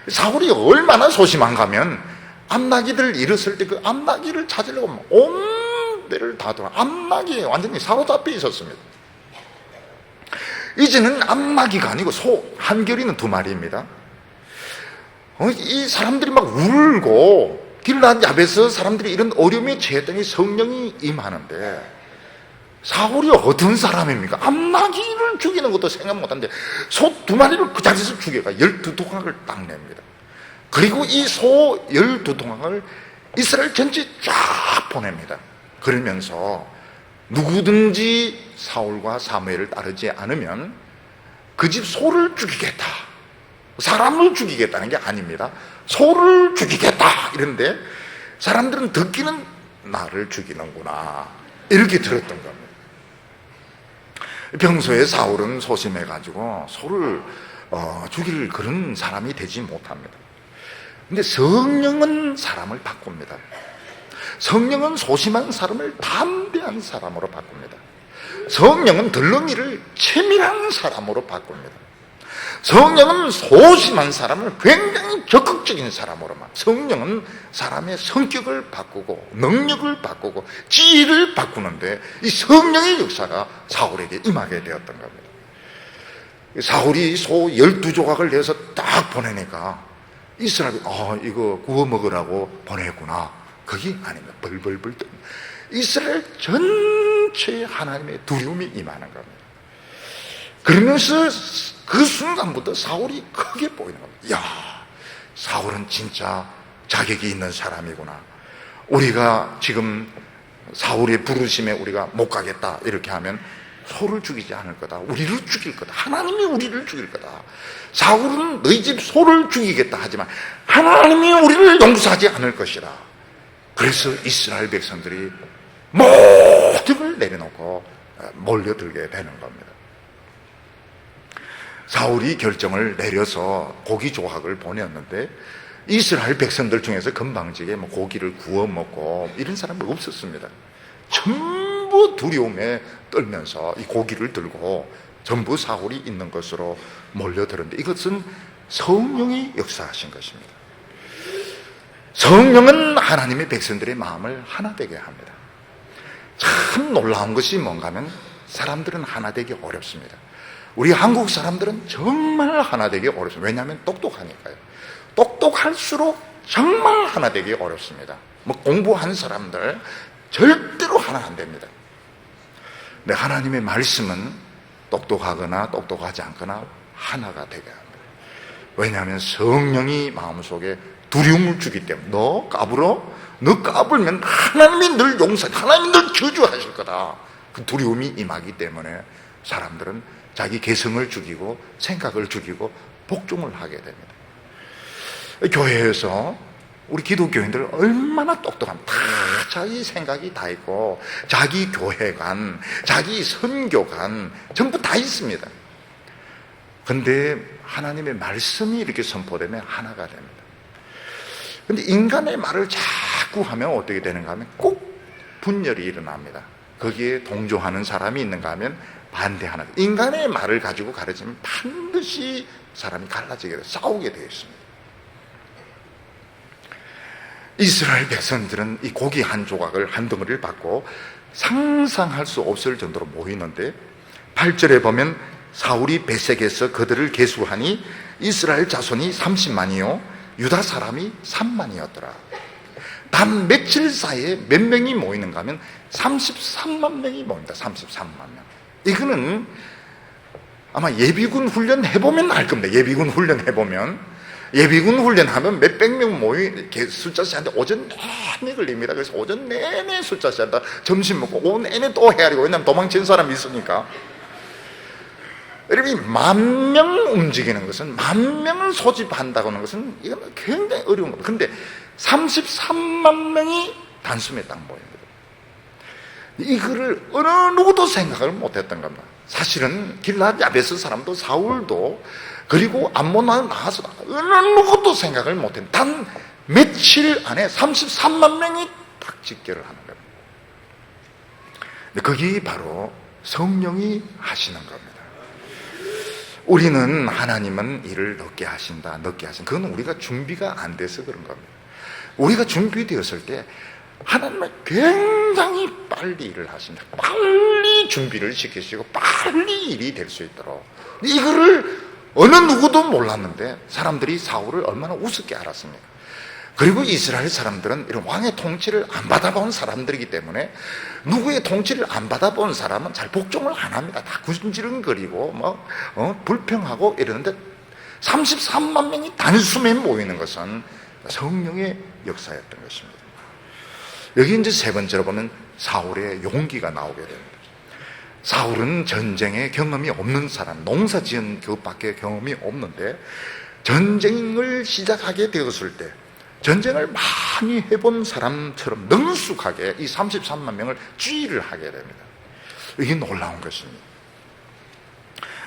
사울이 얼마나 소심한가 하면, 암나기들 잃었을 때 그 암나기를 찾으려고 온 데를 다 돌아, 암나기에 완전히 사로잡혀 있었습니다. 이제는 암나기가 아니고 소 한 결이는 2마리입니다. 이 사람들이 막 울고, 길앗 야베스 사람들이 이런 어려움에 처했더니 성령이 임하는데, 사울이 어떤 사람입니까? 암나기를 죽이는 것도 생각 못하는데 소 2마리를 그 자리에서 죽여가 12동강을 딱 냅니다. 그리고 이 소 12동강을 이스라엘 전체 쫙 보냅니다. 그러면서 누구든지 사울과 사무엘을 따르지 않으면 그 집 소를 죽이겠다, 사람을 죽이겠다는 게 아닙니다. 소를 죽이겠다 이런데 사람들은 듣기는 나를 죽이는구나 이렇게 들었던 겁니다. 평소에 사울은 소심해가지고 소를 죽일 그런 사람이 되지 못합니다. 근데 성령은 사람을 바꿉니다. 성령은 소심한 사람을 담대한 사람으로 바꿉니다. 성령은 덜렁이를 치밀한 사람으로 바꿉니다. 성령은 소심한 사람을 굉장히 적극적인 사람으로 막. 성령은 사람의 성격을 바꾸고 능력을 바꾸고 지혜를 바꾸는데 이 성령의 역사가 사울에게 임하게 되었던 겁니다. 사울이 소 12조각을 내서 딱 보내니까 이스라엘이 이거 구워 먹으라고 보냈구나, 그게 아닙니다. 벌벌벌 떠 이스라엘 전체에 하나님의 두려움이 임하는 겁니다. 그러면서 그 순간부터 사울이 크게 보이는 겁니다. 야, 사울은 진짜 자격이 있는 사람이구나. 우리가 지금 사울의 부르심에 우리가 못 가겠다 이렇게 하면 소를 죽이지 않을 거다, 우리를 죽일 거다, 하나님이 우리를 죽일 거다. 사울은 너희 집 소를 죽이겠다 하지만 하나님이 우리를 용서하지 않을 것이라. 그래서 이스라엘 백성들이 모든 걸 내려놓고 몰려들게 되는 겁니다. 사울이 결정을 내려서 고기 조각을 보냈는데 이스라엘 백성들 중에서 건방지게 뭐 고기를 구워 먹고 이런 사람은 없었습니다. 전부 두려움에 떨면서 이 고기를 들고 전부 사울이 있는 것으로 몰려들었는데, 이것은 성령이 역사하신 것입니다. 성령은 하나님의 백성들의 마음을 하나 되게 합니다. 참 놀라운 것이 뭔가 하면 사람들은 하나 되기 어렵습니다. 우리 한국 사람들은 정말 하나 되기 어렵습니다. 왜냐하면 똑똑하니까요. 똑똑할수록 정말 하나 되기 어렵습니다. 뭐 공부한 사람들 절대로 하나 안 됩니다. 근데 하나님의 말씀은 똑똑하거나 똑똑하지 않거나 하나가 되게 합니다. 왜냐하면 성령이 마음속에 두려움을 주기 때문에, 너 까불어? 너 까불면 하나님이 늘 용서해, 하나님이 늘 저주하실 거다. 그 두려움이 임하기 때문에 사람들은 자기 개성을 죽이고 생각을 죽이고 복종을 하게 됩니다. 교회에서 우리 기독교인들 얼마나 똑똑합니다. 다 자기 생각이 다 있고 자기 교회관, 자기 선교관 전부 다 있습니다. 그런데 하나님의 말씀이 이렇게 선포되면 하나가 됩니다. 그런데 인간의 말을 자꾸 하면 어떻게 되는가 하면 꼭 분열이 일어납니다. 거기에 동조하는 사람이 있는가 하면 반대하는, 인간의 말을 가지고 가르치면 반드시 사람이 갈라지게 돼요. 싸우게 되어 있습니다. 이스라엘 백성들은 이 고기 한 조각을, 한 덩어리를 받고 상상할 수 없을 정도로 모이는데, 8절에 보면 사울이 베색에서 그들을 계수하니 이스라엘 자손이 30만이요 유다 사람이 3만이었더라. 단 며칠 사이에 몇 명이 모이는가 하면 33만 명이 모인다. 33만 명. 이거는 아마 예비군 훈련 해보면 알 겁니다. 예비군 훈련 해보면, 예비군 훈련하면 몇백 명 모이 숫자 세는데 오전 내내 걸립니다. 그래서 오전 내내 숫자 세다 점심 먹고 오후 내내 또 해야 되고, 왜냐하면 도망친 사람이 있으니까. 여러분이 10,000명 움직이는 것은, 10,000명을 소집한다고 하는 것은 이건 굉장히 어려운 겁니다. 그런데 33만 명이 단숨에 딱 모입니다. 이거를 어느 누구도 생각을 못했던 겁니다. 사실은 길랏 야베스 사람도 사울도 그리고 암몬으로 나와서 어느 누구도 생각을 못했는데 단 며칠 안에 33만 명이 딱 집결을 하는 겁니다. 근데 그게 바로 성령이 하시는 겁니다. 우리는 하나님은 일을 늦게 하신다, 늦게 하신다. 그건 우리가 준비가 안 돼서 그런 겁니다. 우리가 준비되었을 때 하나님은 굉장히 빨리 일을 하신다. 빨리 준비를 시키시고 빨리 일이 될 수 있도록. 이거를 어느 누구도 몰랐는데 사람들이 사울을 얼마나 우습게 알았습니까? 그리고 이스라엘 사람들은 이런 왕의 통치를 안 받아본 사람들이기 때문에, 누구의 통치를 안 받아본 사람은 잘 복종을 안 합니다. 다 군지렁거리고 불평하고 이러는데 33만 명이 단숨에 모이는 것은 성령의 역사였던 것입니다. 여기 이제 세 번째로 보면 사울의 용기가 나오게 됩니다. 사울은 전쟁의 경험이 없는 사람, 농사 지은 그것밖에 경험이 없는데, 전쟁을 시작하게 되었을 때 전쟁을 많이 해본 사람처럼 능숙하게 이 33만 명을 지휘를 하게 됩니다. 이게 놀라운 것입니다.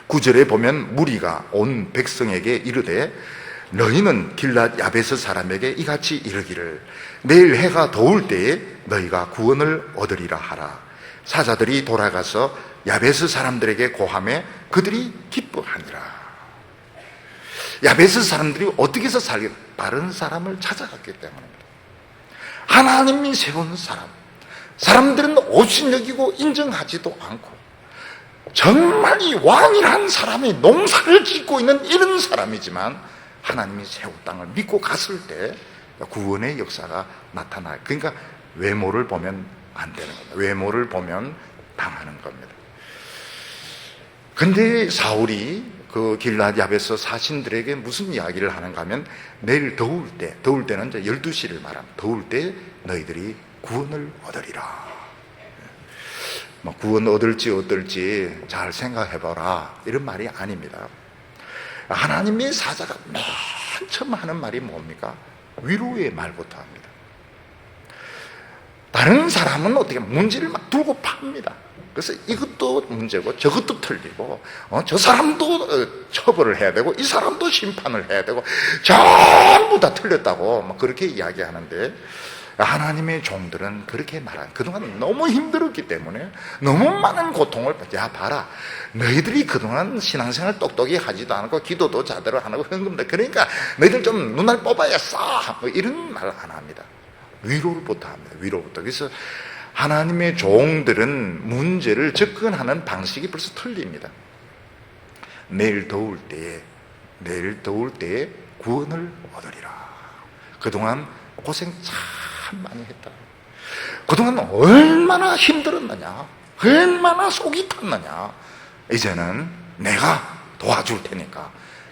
9절에 보면 무리가 온 백성에게 이르되 너희는 길랏 야베스 사람에게 이같이 이르기를 내일 해가 더울 때에 너희가 구원을 얻으리라 하라. 사자들이 돌아가서 야베스 사람들에게 고하매 그들이 기뻐하니라. 야베스 사람들이 어떻게 해서 살겠다? 바른 사람을 찾아갔기 때문입니다. 하나님이 세운 사람, 사람들은 없이 여기고 인정하지도 않고 정말 이 왕이란 사람이 농사를 짓고 있는 이런 사람이지만 하나님이 세운 땅을 믿고 갔을 때 구원의 역사가 나타나요. 그러니까 외모를 보면 안 되는 겁니다. 외모를 보면 당하는 겁니다. 근데 사울이 그 길랏 야베스 사신들에게 무슨 이야기를 하는가 하면 내일 더울 때는 이제 12시를 말합니다. 더울 때 너희들이 구원을 얻으리라. 뭐 구원 얻을지 어떨지 잘 생각해봐라, 이런 말이 아닙니다. 하나님의 사자가 맨 처음 하는 말이 뭡니까? 위로의 말부터 합니다. 다른 사람은 어떻게 문제를 막 두고 팝니다. 그래서 이것도 문제고 저것도 틀리고 저 사람도 처벌을 해야 되고 이 사람도 심판을 해야 되고 전부 다 틀렸다고 막 그렇게 이야기하는데, 하나님의 종들은 그렇게 말한, 그동안 너무 힘들었기 때문에 너무 많은 고통을, 야 봐라, 너희들이 그동안 신앙생활 똑똑히 하지도 않고 기도도 제대로 안 하고 헌금도, 그러니까 너희들 좀 눈알 뽑아야겠어, 뭐 이런 말 안 합니다. 위로부터 합니다. 위로부터. 그래서 하나님의 종들은 문제를 접근하는 방식이 벌써 틀립니다. 내일 더울 때에 구원을 얻으리라. 그동안 고생 참 많이 했다. 그동안 얼마나 힘들었느냐, 얼마나 속이 탔느냐. 이제는 내가 도와줄 테니까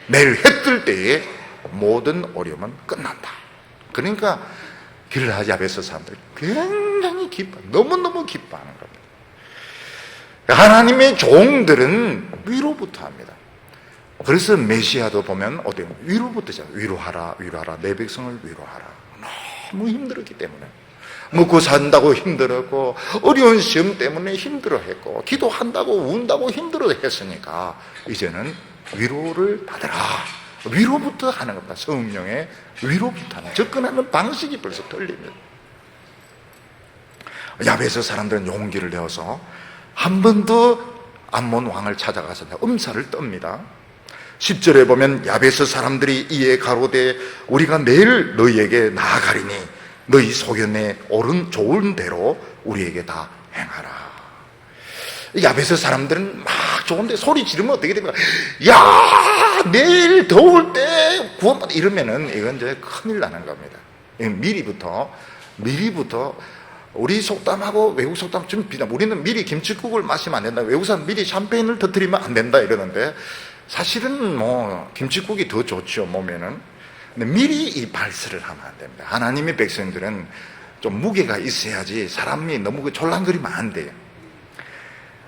내일 해 뜰 때에 모든 어려움은 끝난다. 그러니까 길라 야베스 사람들이 굉장히 기뻐, 너무너무 기뻐하는 겁니다. 하나님의 종들은 위로부터 합니다. 그래서 메시아도 보면 어때요? 위로부터죠. 위로하라, 위로하라, 내 백성을 위로하라. 너무 힘들었기 때문에, 먹고 산다고 힘들었고, 어려운 시험 때문에 힘들어했고, 기도한다고 운다고 힘들어했으니까 이제는 위로를 받으라. 위로부터 하는 겁니다. 성령의 위로부터 하는, 접근하는 방식이 벌써 틀립니다. 야베스 사람들은 용기를 내어서 한 번 더 암몬 왕을 찾아가서 음사를 떱니다. 10절에 보면 야베스 사람들이 이에 가로되 우리가 내일 너희에게 나아가리니 너희 소견에 옳은 좋은 대로 우리에게 다 행하라. 야베스 사람들은 막 좋은데 소리 지르면 어떻게 됩니까? 야, 내일 더울 때 구원받아, 이러면은 이건 이제 큰일 나는 겁니다. 미리부터 우리 속담하고 외국 속담 좀 비슷합니다. 우리는 미리 김치국을 마시면 안 된다, 외국 사람 미리 샴페인을 터뜨리면 안 된다 이러는데, 사실은 뭐 김치국이 더 좋죠, 몸에는. 근데 미리 이 발설을 하면 안 됩니다. 하나님의 백성들은 좀 무게가 있어야지 사람이 너무 졸랑거리면 안 돼요.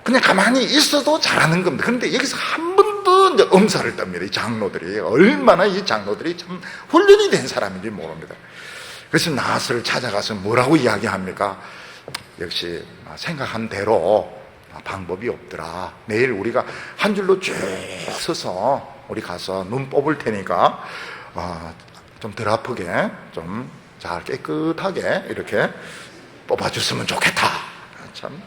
그냥 가만히 있어도 잘하는 겁니다. 그런데 여기서 한 번 더 이제 엄살을 떱니다. 이 장로들이 얼마나, 이 장로들이 참 훈련이 된 사람인지 모릅니다. 그래서 나스를 찾아가서 뭐라고 이야기합니까? 역시 생각한 대로 방법이 없더라. 내일 우리가 한 줄로 쭉 서서 우리 가서 눈 뽑을 테니까 좀 덜 아프게, 좀 잘 깨끗하게 이렇게 뽑아줬으면 좋겠다. 참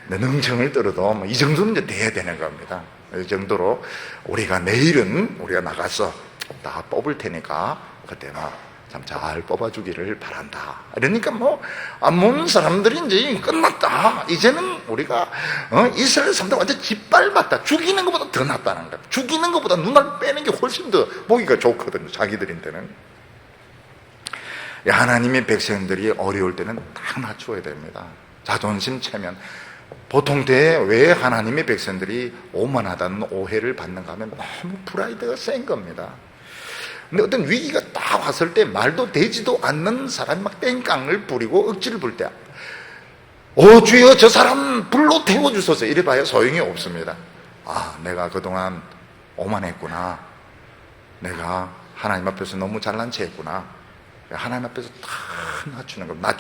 능청을 떨어도 이 정도는 이제 돼야 되는 겁니다. 이 정도로 우리가 내일은 우리가 나가서 다 뽑을 테니까 그때 참 잘 뽑아주기를 바란다. 그러니까 암몬 사람들이 이제 끝났다. 이제는 우리가 이스라엘 사람들 완전 짓밟았다. 죽이는 것보다 더 낫다는 거야. 죽이는 것보다 눈알 빼는 게 훨씬 더 보기가 좋거든요, 자기들한테는. 하나님의 백성들이 어려울 때는 딱 낮춰야 됩니다. 자존심 체면. 보통 때 왜 하나님의 백성들이 오만하다는 오해를 받는가 하면 너무 프라이드가 센 겁니다. 근데 어떤 위기가 딱 왔을 때 말도 되지도 않는 사람이 막 땡깡을 부리고 억지를 부를 때, 주여 저 사람 불로 태워주소서, 이래봐야 소용이 없습니다. 내가 그동안 오만했구나, 내가 하나님 앞에서 너무 잘난 체 했구나. 하나님 앞에서 다 낮추는 겁니다.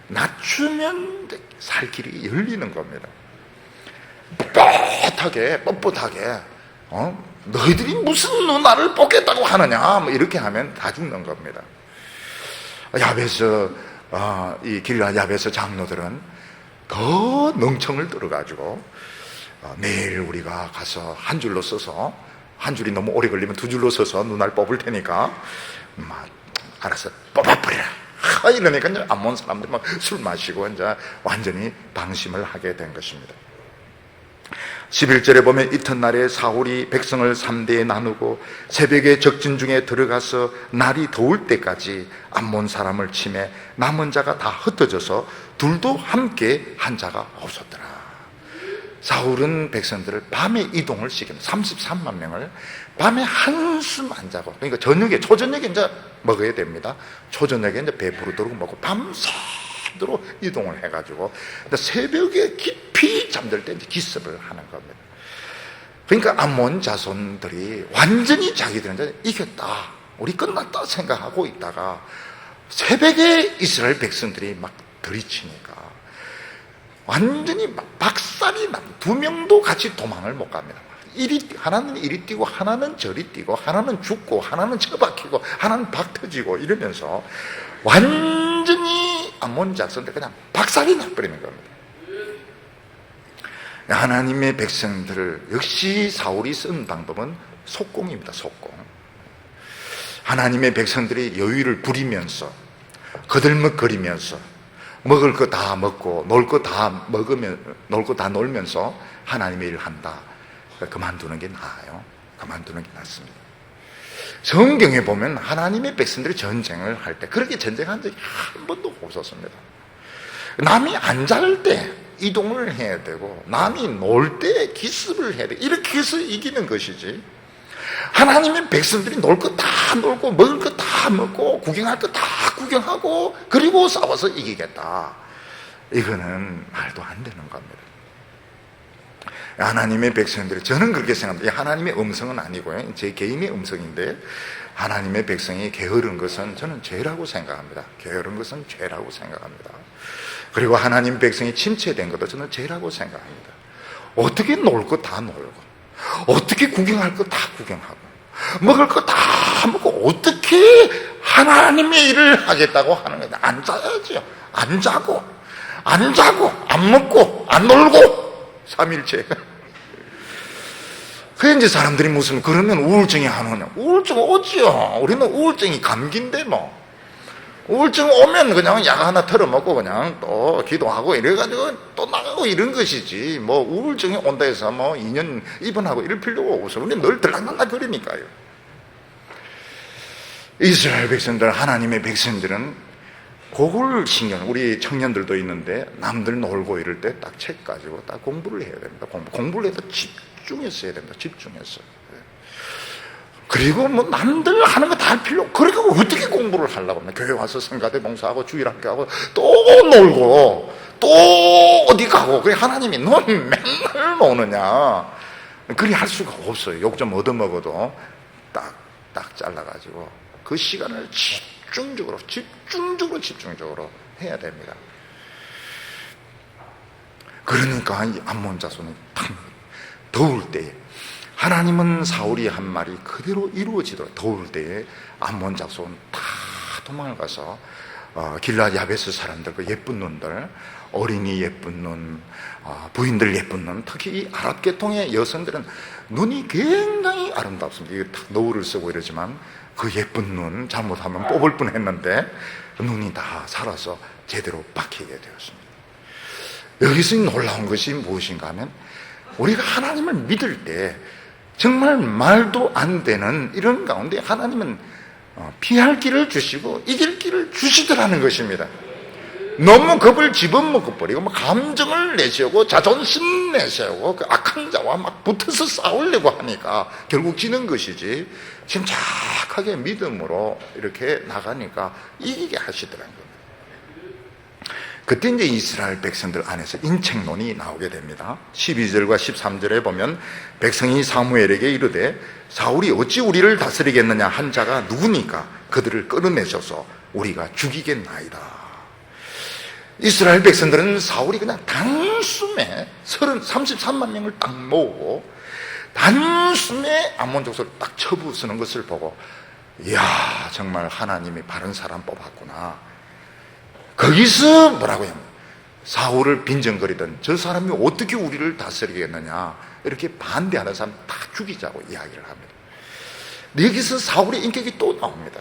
낮추면 살 길이 열리는 겁니다. 뻣뻣하게 너희들이 무슨 나를 뽑겠다고 하느냐, 이렇게 하면 다 죽는 겁니다. 야베스, 이 길라 야베스 장로들은 더 능청을 떨어가지고 내일 우리가 가서 한 줄로 서서, 한 줄이 너무 오래 걸리면 두 줄로 서서 눈알 뽑을 테니까 알아서 뽑아버리라. 이러니까 이제 암몬 사람들이 막 술 마시고 이제 완전히 방심을 하게 된 것입니다. 11절에 보면 이튿날에 사울이 백성을 3대에 나누고 새벽에 적진 중에 들어가서 날이 더울 때까지 암몬 사람을 치매 남은 자가 다 흩어져서 둘도 함께 한 자가 없었더라. 사울은 백성들을 밤에 이동을 시킵니다. 33만 명을 밤에 한숨 안 자고, 그러니까 초저녁에 이제 먹어야 됩니다. 초저녁에 이제 배부르도록 먹고 밤새도록 이동을 해가지고 새벽에 깊이 잠들 때 이제 기습을 하는 겁니다. 그러니까 암몬 자손들이 완전히 자기들은 이제 이겼다, 우리 끝났다 생각하고 있다가 새벽에 이스라엘 백성들이 막 들이치니까 완전히 박살이 나. 두 명도 같이 도망을 못 갑니다. 하나는 이리 뛰고 하나는 저리 뛰고 하나는 죽고 하나는 처박히고 하나는 박 터지고 이러면서 완전히 암몬 작성들 그냥 박살이 나버리는 겁니다. 하나님의 백성들을 역시 사울이 쓴 방법은 속공입니다. 속공. 하나님의 백성들이 여유를 부리면서 거들먹거리면서 먹을 거 다 먹고 놀 거 다 먹으면 놀 거 다 놀면서 하나님의 일을 한다. 그만두는 게 나아요. 그만두는 게 낫습니다. 성경에 보면 하나님의 백성들이 전쟁을 할 때 그렇게 전쟁한 적이 한 번도 없었습니다. 남이 안 잘 때 이동을 해야 되고 남이 놀 때 기습을 해야 돼. 이렇게 해서 이기는 것이지, 하나님의 백성들이 놀 거 다 놀고 먹을 거 다 먹고 구경할 거 다 구경하고 그리고 싸워서 이기겠다, 이거는 말도 안 되는 겁니다. 하나님의 백성들이, 저는 그렇게 생각합니다. 하나님의 음성은 아니고요, 제 개인의 음성인데, 하나님의 백성이 게으른 것은 저는 죄라고 생각합니다. 게으른 것은 죄라고 생각합니다. 그리고 하나님 백성이 침체된 것도 저는 죄라고 생각합니다. 어떻게 놀 거 다 놀고 어떻게 구경할 거 다 구경하고 먹을 거 다 먹고 어떻게 하나님의 일을 하겠다고 하는 거예요. 안 자야죠. 안 자고 안 먹고 안 놀고 삼일째. 그래 이제 사람들이 무슨 그러면 우울증이 안 오냐? 우울증 오지요. 우리는 우울증이 감기인데 뭐. 우울증 오면 그냥 약 하나 털어먹고 그냥 또 기도하고 이래가지고 또 나가고 이런 것이지, 뭐 우울증이 온다 해서 뭐 2년 입원하고 이럴 필요가 없어. 우리 늘 들락날락 거리니까요. 이스라엘 백성들, 하나님의 백성들은 그걸 우리 청년들도 있는데 남들 놀고 이럴 때 딱 책 가지고 딱 공부를 해야 됩니다. 공부를 해도 집중해서 해야 됩니다. 집중해서. 그리고 뭐 남들 하는 거 다 할 필요, 그러니까 어떻게 공부를 하려고 합니까? 교회 와서 성가대 봉사하고 주일학교 하고 또 놀고 또 어디 가고, 그래 하나님이 넌 맨날 노느냐, 그리 할 수가 없어요. 욕 좀 얻어먹어도 딱 잘라가지고 그 시간을 집중적으로 해야 됩니다. 그러니까 이 암몬 자손이 더울 때에, 하나님은 사울이 한 말이 그대로 이루어지도록, 더울 때에 암몬 자손 다 도망을 가서 길라 야베스 사람들, 그 예쁜 눈들, 어린이 예쁜 눈, 부인들 예쁜 눈, 특히 이 아랍 계통의 여성들은 눈이 굉장히 아름답습니다. 이거 딱 노을을 쓰고 이러지만 그 예쁜 눈 잘못하면 뽑을 뻔했는데 눈이 다 살아서 제대로 박히게 되었습니다. 여기서 놀라운 것이 무엇인가 하면, 우리가 하나님을 믿을 때 정말 말도 안 되는 이런 가운데 하나님은 피할 길을 주시고 이길 길을 주시더라는 것입니다. 너무 겁을 집어먹어 버리고 뭐 감정을 내세우고 자존심 내세우고 그 악한 자와 막 붙어서 싸우려고 하니까 결국 지는 것이지, 침착하게 믿음으로 이렇게 나가니까 이기게 하시더라는 겁니다. 그때 이제 이스라엘 백성들 안에서 인책론이 나오게 됩니다. 12절과 13절에 보면, 백성이 사무엘에게 이르되 사울이 어찌 우리를 다스리겠느냐 한 자가 누구니까 그들을 끌어내셔서 우리가 죽이겠나이다. 이스라엘 백성들은 사울이 그냥 단숨에 33만 명을 딱 모으고 단숨에 암몬 족속을 딱 쳐부수는 것을 보고, 이야, 정말 하나님이 바른 사람 뽑았구나. 거기서 뭐라고 해요? 사울을 빈정거리던 저 사람이 어떻게 우리를 다스리겠느냐, 이렇게 반대하는 사람 다 죽이자고 이야기를 합니다. 여기서 사울의 인격이 또 나옵니다.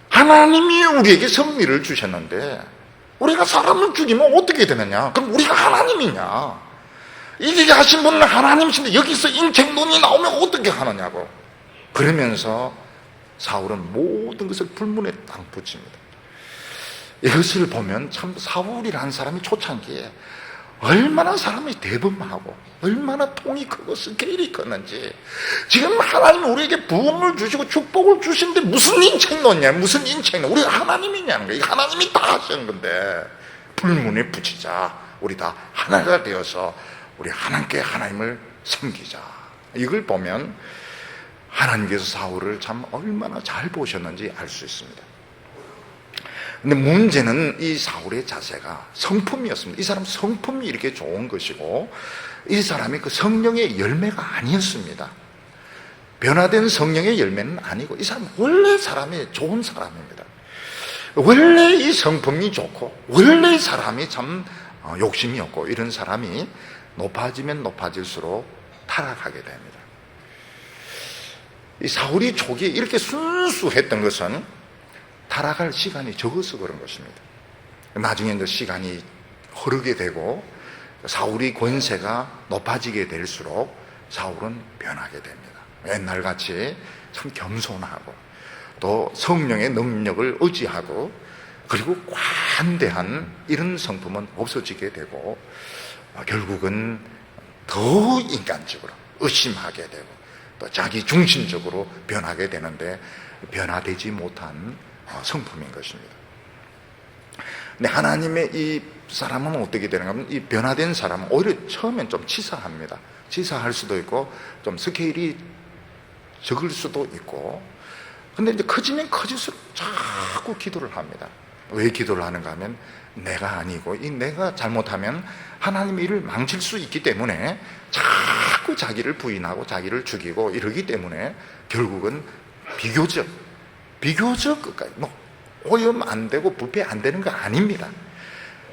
하나님이 우리에게 선미를 주셨는데 우리가 사람을 죽이면 어떻게 되느냐? 그럼 우리가 하나님이냐? 이기게 하신 분은 하나님이신데 여기서 인책론이 나오면 어떻게 하느냐고. 그러면서 사울은 모든 것을 불문에 딱 붙입니다. 이것을 보면 참 사울이라는 사람이 초창기에 얼마나 사람이 대범하고 얼마나 통이 크고 스케일이 컸는지, 지금 하나님이 우리에게 부흥을 주시고 축복을 주시는데 무슨 인책론이냐, 무슨 인책론, 우리가 하나님이냐는 거예요. 하나님이 다 하시는 건데 불문에 붙이자. 우리 다 하나가 되어서 우리 하나님께 하나님을 섬기자. 이걸 보면 하나님께서 사울을 참 얼마나 잘 보셨는지 알 수 있습니다. 근데 문제는 이 사울의 자세가 성품이었습니다. 이 사람 성품이 이렇게 좋은 것이고, 이 사람이 그 성령의 열매가 아니었습니다. 변화된 성령의 열매는 아니고, 이 사람은 원래 사람이 좋은 사람입니다. 원래 이 성품이 좋고, 원래 사람이 참 욕심이 없고, 이런 사람이 높아지면 높아질수록 타락하게 됩니다. 이 사울이 초기에 이렇게 순수했던 것은 타락할 시간이 적어서 그런 것입니다. 나중에 이제 시간이 흐르게 되고 사울이 권세가 높아지게 될수록 사울은 변하게 됩니다. 옛날같이 참 겸손하고 또 성령의 능력을 의지하고 그리고 관대한 이런 성품은 없어지게 되고 결국은 더 인간적으로 의심하게 되고 또 자기 중심적으로 변하게 되는데 변화되지 못한 성품인 것입니다. 근데 하나님의 이 사람은 어떻게 되는가 하면 이 변화된 사람은 오히려 처음엔 좀 치사합니다. 치사할 수도 있고 좀 스케일이 적을 수도 있고, 근데 이제 커지면 커질수록 자꾸 기도를 합니다. 왜 기도를 하는가 하면 내가 아니고 이 내가 잘못하면 하나님의 일을 망칠 수 있기 때문에 자꾸 자기를 부인하고 자기를 죽이고 이러기 때문에 결국은 비교적 끝까지 오염 안 되고 부패 안 되는 거 아닙니다.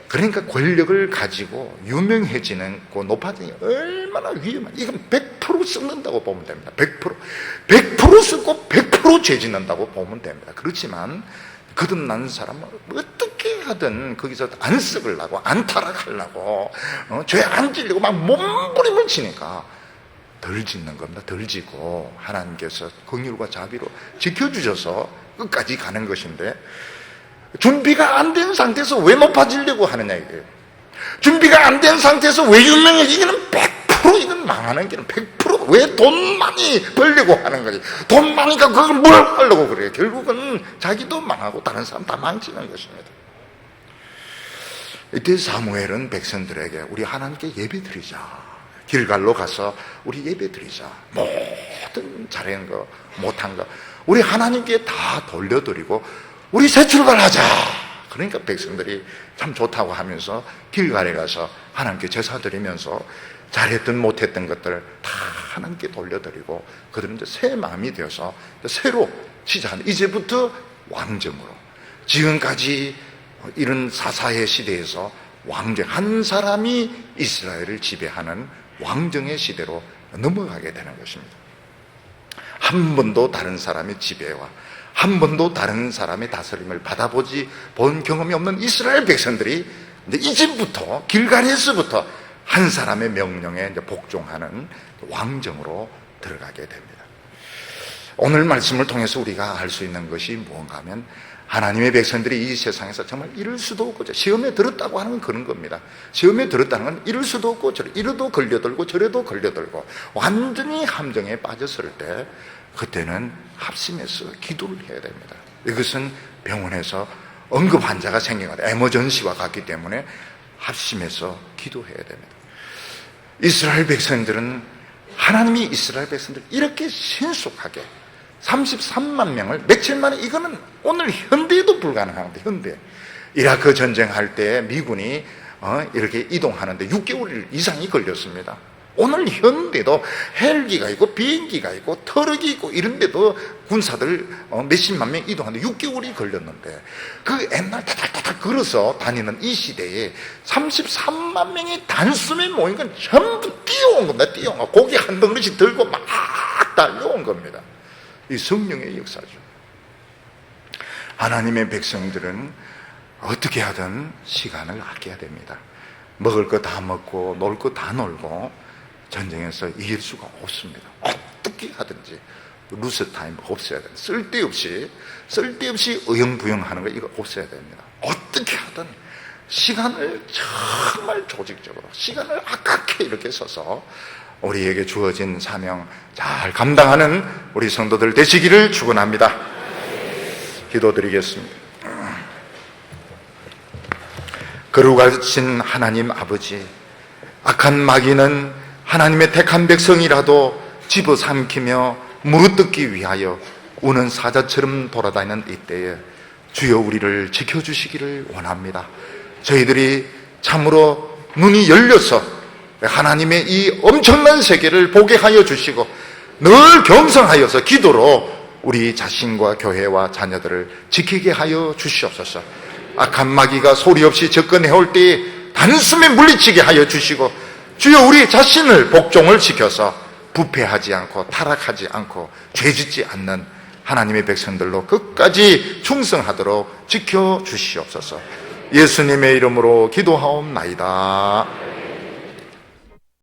그러니까 권력을 가지고 유명해지는 고 높아지는 게 얼마나 위험한, 이건 100% 썩는다고 보면 됩니다. 100% 썩고 100% 죄 짓는다고 보면 됩니다. 그렇지만 거듭난 사람은 어떻게 하든 거기서 안 썩으려고 안 타락하려고 죄 안 지려고 막 몸부림을 치니까 덜 짓는 겁니다. 덜 지고 하나님께서 긍휼과 자비로 지켜주셔서 끝까지 가는 것인데, 준비가 안 된 상태에서 왜 높아지려고 하느냐 이거예요. 준비가 안 된 상태에서 왜 유명해? 이거는 100% 이건 망하는 길은 100%. 왜 돈 많이 벌려고 하는 거지? 돈 많으니까 그걸 뭘 하려고 그래요? 결국은 자기도 망하고 다른 사람 다 망치는 것입니다. 이때 사무엘은 백성들에게 우리 하나님께 예배드리자, 길갈로 가서 우리 예배드리자, 모든 잘한 거 못한 거 우리 하나님께 다 돌려드리고 우리 새 출발하자. 그러니까 백성들이 참 좋다고 하면서 길갈에 가서 하나님께 제사 드리면서 잘했던 못했던 것들 다 하나님께 돌려드리고 그들은 이제 새 마음이 되어서 새로 시작하는, 이제부터 왕정으로, 지금까지 이런 사사의 시대에서 왕정, 한 사람이 이스라엘을 지배하는 왕정의 시대로 넘어가게 되는 것입니다. 한 번도 다른 사람의 지배와 한 번도 다른 사람의 다스림을 받아보지 본 경험이 없는 이스라엘 백성들이 이제부터 길갈에서부터 한 사람의 명령에 이제 복종하는 왕정으로 들어가게 됩니다. 오늘 말씀을 통해서 우리가 알 수 있는 것이 무언가 하면 하나님의 백성들이 이 세상에서 정말 이럴 수도 없고, 시험에 들었다고 하는 건 그런 겁니다. 시험에 들었다는 건 이럴 수도 없고 이래도 걸려들고 저래도 걸려들고 완전히 함정에 빠졌을 때 그때는 합심해서 기도를 해야 됩니다. 이것은 병원에서 응급 환자가 생겨가지고 에머전시와 같기 때문에 합심해서 기도해야 됩니다. 이스라엘 백성들은, 하나님이 이스라엘 백성들을 이렇게 신속하게 33만 명을 며칠 만에, 이거는 오늘 현대에도 불가능합니다. 현대 이라크 전쟁할 때 미군이 이렇게 이동하는데 6개월 이상이 걸렸습니다. 오늘 현대도 헬기가 있고 비행기가 있고 트럭이 있고 이런데도 군사들 몇십만 명 이동하는데 6개월이 걸렸는데, 그 옛날 타닥타닥 걸어서 다니는 이 시대에 33만 명이 단숨에 모인 건 전부 뛰어온 겁니다. 뛰어온 거, 고기 한 덩어리씩 들고 막 달려온 겁니다. 이 성령의 역사죠. 하나님의 백성들은 어떻게 하든 시간을 아껴야 됩니다. 먹을 거 다 먹고 놀 거 다 놀고 전쟁에서 이길 수가 없습니다. 어떻게 하든지 루스 타임 없애야 됩니다. 쓸데없이 의형부형하는 거 이거 없애야 됩니다. 어떻게 하든 시간을 정말 조직적으로, 시간을 아깝게 이렇게 써서 우리에게 주어진 사명 잘 감당하는 우리 성도들 되시기를 축원합니다. 기도드리겠습니다. 거룩하신 하나님 아버지, 악한 마귀는 하나님의 택한 백성이라도 집어삼키며 무릇뜯기 위하여 우는 사자처럼 돌아다니는 이때에 주여 우리를 지켜주시기를 원합니다. 저희들이 참으로 눈이 열려서 하나님의 이 엄청난 세계를 보게 하여 주시고 늘 겸손하여서 기도로 우리 자신과 교회와 자녀들을 지키게 하여 주시옵소서. 악한 마귀가 소리 없이 접근해 올 때에 단숨에 물리치게 하여 주시고 주여 우리 자신을 복종을 지켜서 부패하지 않고 타락하지 않고 죄짓지 않는 하나님의 백성들로 끝까지 충성하도록 지켜주시옵소서. 예수님의 이름으로 기도하옵나이다.